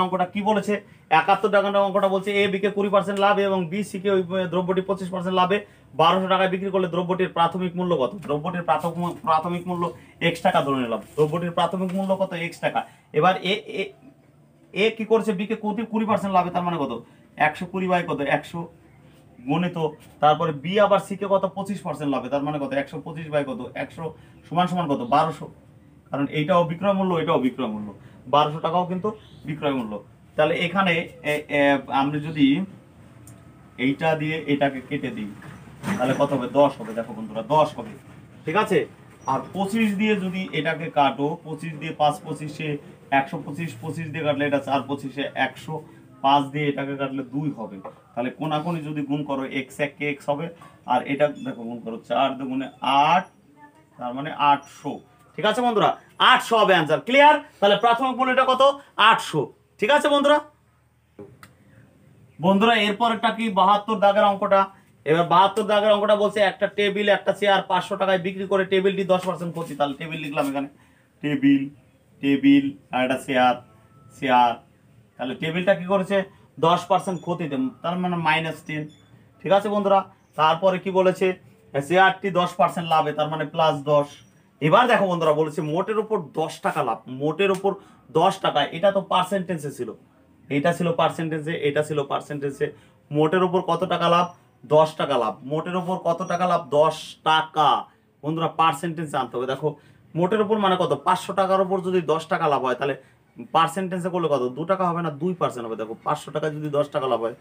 অঙ্কটা কি বলেছে, 71 দাগের অঙ্কটা বলছে এ বিকে 20% লাভে এবং বি সিকে ওই দ্রব্যটি 25% লাভে 1200 টাকায় বিক্রি করলে দ্রব্যটির প্রাথমিক মূল্য কত? দ্রব্যটির প্রাথমিক মূল্য x টাকা ধরে নিলাম, দ্রব্যটির প্রাথমিক মূল্য কত, x টাকা। এবার এ কি করছে, বিকে 20% লাভে, তার মানে কত, 120 বাই কত, 100 গণিত, তারপরে বি আবার সিকে কত, 25% লাভে, তার মানে কত, 125 বাই কত, 100 সমান কত, 1200, কারণ এইটাও বিক্রয় মূল্য, এটাও বিক্রয় মূল্য, 1200 টাকাও কিন্তু বিক্রয় মূল্য। তাহলে এখানে আমরা যদি এইটা দিয়ে এটাকে কেটে দিই তাহলে কত হবে, 10 হবে। দেখো বন্ধুরা 10 হবে, ঠিক আছে। আর 25 দিয়ে যদি এটাকে কাটো, 25 দিয়ে 5 25 125, 25 দিয়ে কাটলে এটা 4 25 100, 5 দিয়ে এটাকে কাটলে 2 হবে। তাহলে কোনাকুনি যদি গুণ করো x 1 কে x হবে, আর এটা দেখো গুণ করো 4 দুগুণে 8, তার মানে 800। ঠিক আছে বন্ধুরা, 800 হবে অ্যান্সার। ক্লিয়ার? তাহলে প্রাথমিক মূল্যটা কত, 800। ঠিক আছে বন্ধুরা এরপরটা কি 72 দাগের অঙ্কটা। এবার 72 দাগের অঙ্কটা বলছে একটা টেবিল একটা চেয়ার 500 টাকায় বিক্রি করে টেবিলটি 10% ক্ষতি। তাহলে টেবিল লিখলাম এখানে, টেবিল আর একটা চেয়ার। তাহলে টেবিলটা কি করেছে, 10% ক্ষতিতে, তার মানে -10। ঠিক আছে বন্ধুরা, তারপরে কি বলেছে, চেয়ারটি 10% লাভে, তার মানে +10। এবার দেখো বন্ধুরা বলেছে মোটের উপর 10 টাকা লাভ, মোটের উপর 10 টাকা, এটা তো পার্সেন্টেজে ছিল, এটা ছিল পার্সেন্টেজে, এটা ছিল পার্সেন্টেজে। মোটের উপর কত টাকা লাভ? 10 টাকা লাভ। মোটের উপর কত টাকা লাভ? 10 টাকা। বন্ধুরা পার্সেন্টেজে আনতে হবে। দেখো মোটের উপর মানে কত? 500 টাকার উপর যদি 10 টাকা লাভ হয় তাহলে পার্সেন্টেজে করলে কত? 2 টাকা হবে না, 2% হবে। দেখো 500 টাকায় যদি 10 টাকা লাভ হয়,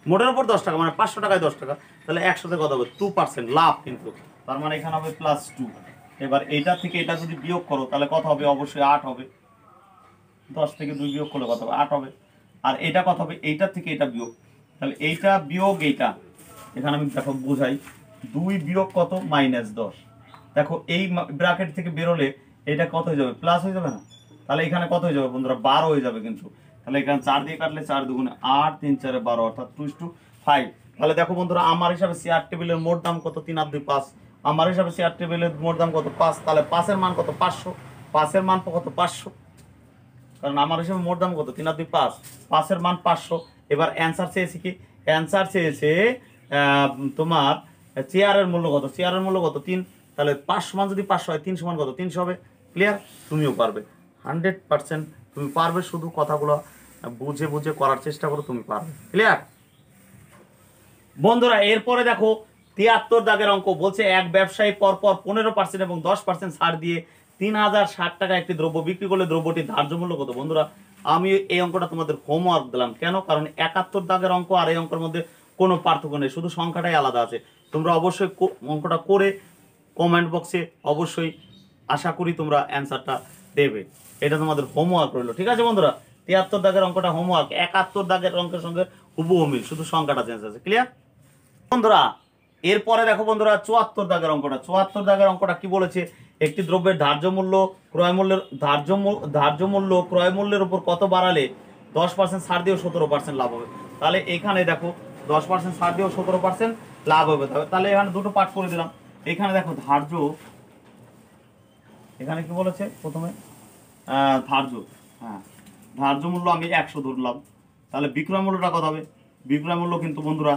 মোটের উপর 10 টাকা মানে 500 টাকায় 10 টাকা, তাহলে 100তে কত হবে? 2% লাভ কিন্তু। তার মানে এখানে হবে +2। এবার এইটা থেকে এটা যদি বিয়োগ করো তাহলে কত হবে? অবশ্যই 8 হবে। 10 থেকে 2 বিয়োগ করলে কত হবে? 8 হবে। আর এটা কত হবে? এইটা থেকে এটা বিয়োগ, তাহলে এইটা বিয়োগ এইটা, এখানে আমি দেখো বোঝাই, 2 বিয়োগ কত? -10। দেখো এই ব্র্যাকেট থেকে বেরোলে এটা কত হয়ে যাবে? প্লাস হয়ে যাবে না? তাহলে এখানে কত হয়ে যাবে বন্ধুরা? 12 হয়ে যাবে কিন্তু। তাহলে এখানে 4 দিয়ে কাটলে 4 দুগুণে 8, 3 4 12, অর্থাৎ 2:5। তাহলে দেখো বন্ধুরা আমার হিসাবে শেয়ার টেবিলের মোট দাম কত? 3 আর 2 5। আমার হিসাবে শেয়ার টেবিলের মোট দাম কত? 5। তাহলে 5 এর মান কত? 500। 5 এর মান কত? 500। কারণ আমার হিসেবে মোট দাম কত? 3 আর 2 5, 5 এর মান 500। এবার অ্যান্সার চেয়েছি কি? অ্যান্সার চেয়েছে তোমার চেয়ারের মূল্য কত? চেয়ারের মূল্য কত? 3। তাহলে 5 সমান যদি 500 হয়, 3 সমান কত? 300 হবে। ক্লিয়ার? তুমিও পারবে, 100% তুমি পারবে। শুধু কথাগুলো বুঝে বুঝে করার চেষ্টা করো, তুমি পারবে। ক্লিয়ার বন্ধুরা? এরপরে দেখো 73 দাগের অঙ্ক বলছে, এক ব্যবসায়ী পরপর 15% এবং 10% ছাড় দিয়ে 3060 টাকা একটি দ্রব্য বিক্রি করলে দ্রব্যটির ধার্য মূল্য কত? বন্ধুরা আমি এই অঙ্কটা তোমাদের হোমওয়ার্ক দিলাম। কেন? কারণ 71 দাগের অঙ্ক আর এই অঙ্কের মধ্যে কোনো পার্থক্য নেই, শুধু সংখ্যাটাই আলাদা আছে। তোমরা অবশ্যই অঙ্কটা করে কমেন্ট বক্সে অবশ্যই আশা করি তোমরা অ্যান্সারটা দেবে। এটা তোমাদের হোমওয়ার্ক রইলো। ঠিক আছে বন্ধুরা? 73 দাগের অঙ্কটা হোমওয়ার্ক, 71 দাগের অঙ্কের সঙ্গে হুবহু মিল, শুধু সংখ্যাটা চেঞ্জ আছে। ক্লিয়ার বন্ধুরা? এরপরে দেখো বন্ধুরা 74 দাগের অঙ্কটা। 74 দাগের অঙ্কটা কি বলেছে? একটি দ্রব্যের ধার্য মূল্য ক্রয় মূল্যের ধার্য মূল্য ক্রয় মূল্যের উপর কত বাড়ালে 10% ছাড় দিয়েও 17% লাভ হবে। তাহলে এখানে দেখো 10% ছাড় দিয়েও 17% লাভ হবে। তাহলে এখানে দুটো পার্ট করে দিলাম। এখানে দেখো ধার্য, এখানে কি বলেছে প্রথমে? ধার্য, হ্যাঁ ধার্য মূল্য আমি 100 ধরলাম। তাহলে বিক্রয় মূল্যটা কত হবে? বিক্রয় মূল্য কিন্তু বন্ধুরা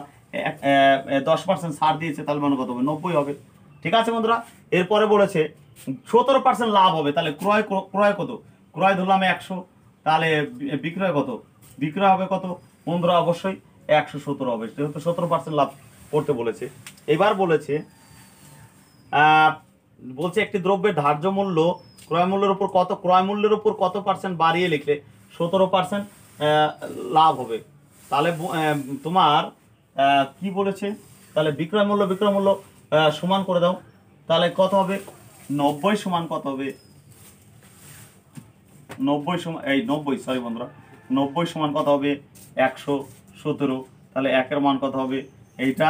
10% ছাড় দিয়েছে, তাহলে মানে কত হবে? 90 হবে। ঠিক আছে বন্ধুরা? এরপরে বলেছে 17% লাভ হবে। তাহলে ক্রয় কত? ক্রয় ধরলাম 100, তাহলে বিক্রয় কত? বিক্রয় হবে কত বন্ধুরা? অবশ্যই 117 হবে, যেহেতু 17% লাভ করতে বলেছে। এবার বলেছে বলছে একটি দ্রব্যের ধার্য মূল্য ক্রয় মূল্যের উপর কত, ক্রয় মূল্যের উপর কত পার্সেন্ট বাড়িয়ে লিখলে 17% লাভ হবে। তাহলে তোমার কি বলেছে? তাহলে বিক্রয় মূল্য সমান করে দাও। তাহলে কত হবে? 90 সমান কত হবে? 90 সমান 90, সরি বন্ধুরা, 90 সমান কত হবে? 117। তাহলে 1 এর মান কত হবে? এইটা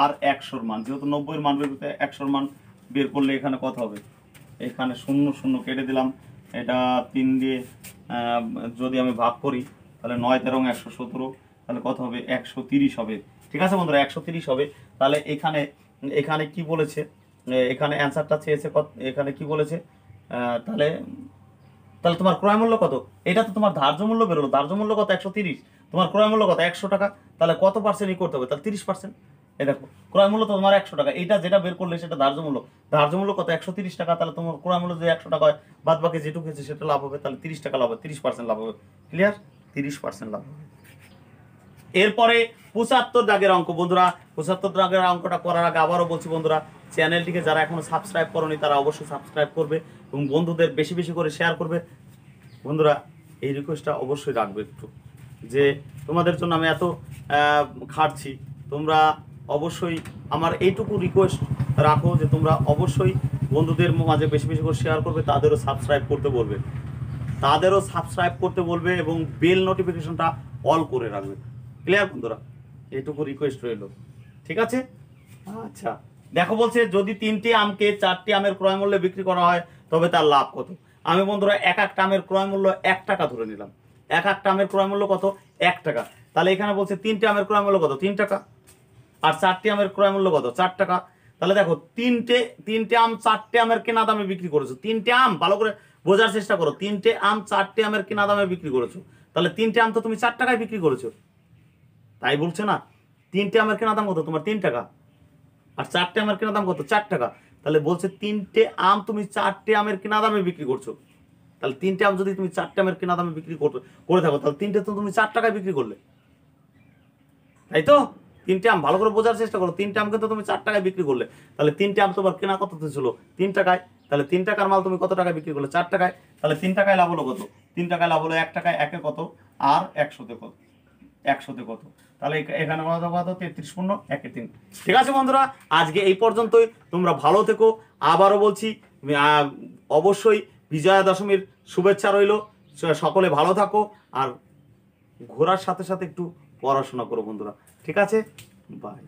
আর 100 মান, যেহেতু 90 এর মান বের করতে 100 মান বের করলে এখানে কত হবে? এখানে 0 0 কেটে দিলাম। এটা 3 দিয়ে যদি আমি ভাগ করি তাহলে 9 13 117, তাহলে কত হবে? 130 হবে। ঠিক আছে বন্ধুরা? 130 হবে। তাহলে এখানে এখানে কি বলেছে? এখানে অ্যান্সারটা চেয়েছে কত? এখানে কি বলেছে? তাহলে তাহলে তোমার ক্রয় মূল্য কত? এটা তো তোমার ধার্য মূল্য বেরোলো। ধার্য মূল্য কত? 130। তোমার ক্রয় মূল্য কত? 100 টাকা। তাহলে কত পার্সেন্ট করতে হবে? তাহলে 30%। এই দেখো ক্রয় মূল্য তো তোমার 100 টাকা, এটা যেটা বের করলে সেটা ধার্য মূল্য। ধার্য মূল্য কত? 130 টাকা। তাহলে তোমার ক্রয় মূল্য যদি 100 টাকা হয়, বাদ বাকি যেটুকু আছে সেটা লাভ হবে। তাহলে 30 টাকা লাভ হবে, 30% লাভ হবে। ক্লিয়ার? 30% লাভ হবে। এরপরে 75 দাগের অঙ্ক বন্ধুরা। 75 দাগের অঙ্কটা করার আগে আবারও বলছি বন্ধুরা, চ্যানেলটিকে যারা এখনো সাবস্ক্রাইব করোনি তারা অবশ্যই সাবস্ক্রাইব করবে এবং বন্ধুদের বেশি বেশি করে শেয়ার করবে। বন্ধুরা এই রিকোয়েস্টটা অবশ্যই রাখবে একটু, যে তোমাদের জন্য আমি এত খাটছি, তোমরা অবশ্যই আমার এইটুকু রিকোয়েস্ট রাখো যে তোমরা অবশ্যই বন্ধুদের মাঝে বেশি বেশি করে শেয়ার করবে, তাদেরও সাবস্ক্রাইব করতে বলবে এবং বেল নোটিফিকেশনটা অল করে রাখবে। ক্লিয়ার বন্ধুরা? এইটুকু রিকোয়েস্ট রইল। ঠিক আছে? আচ্ছা দেখো বলছে যদি 3টি আমকে 4টি আমের ক্রয় মূল্যে বিক্রি করা হয় তবে তার লাভ কত? আমি বন্ধুরা এক একটা আমের ক্রয় মূল্য 1 টাকা ধরে নিলাম। এক একটা আমের ক্রয় মূল্য কত? 1 টাকা। তাহলে এখানে বলছে 3টে আমের ক্রয় মূল্য কত? 3 টাকা। আর 4টি আমের ক্রয় মূল্য কত? 4 টাকা। তাহলে দেখো তিনটে আম 4টে আমের কেনা দামে বিক্রি করেছো। 3টে আম, ভালো করে বোঝার চেষ্টা করো, 3টে আম 4টে আমের কেনা দামে বিক্রি করেছো। তাহলে 3টে আম তো তুমি 4 টাকায় বিক্রি করেছো, তাই বলছে না? 3টে আমের কেনা দাম কত? তোমার 3 টাকা। আর 4টে আমের কেনা দাম কত? 4 টাকা। তাহলে বলছে 3টে আম তুমি 4টে আমের কেনা দামে বিক্রি করছো। তাহলে 3টে আম যদি তুমি 4টে আমের কেনা দামে বিক্রি করে থাকো, তাহলে 3টে তো তুমি 4 টাকায় বিক্রি করলে, তাই তো? 3টে আম ভালো করে বোঝার চেষ্টা করো, 3টে আম কিন্তু তুমি 4 টাকায় বিক্রি করলে, তাহলে 3টে আম তোমার কেনা কত ছিল? 3 টাকায়। তাহলে 3 টাকার মাল তুমি কত টাকায় বিক্রি করলে? 4 টাকায়। তাহলে 3 টাকায় লাভ হলো কত? 3 টাকায় লাভ হলো 1 টাকায়, একে কত আর 100তে কত? 100তে কত? তাহলে এখানে কত কত? 33 পূর্ণ 1 3। ঠিক আছে বন্ধুরা, আজকে এই পর্যন্তই। তোমরা ভালো থেকো। আবারও বলছি, অবশ্যই বিজয়া দশমীর শুভেচ্ছা রইল। সকলে ভালো থাকো, আর ঘোরার সাথে সাথে একটু পড়াশোনা করো বন্ধুরা। ঠিক আছে, বাই।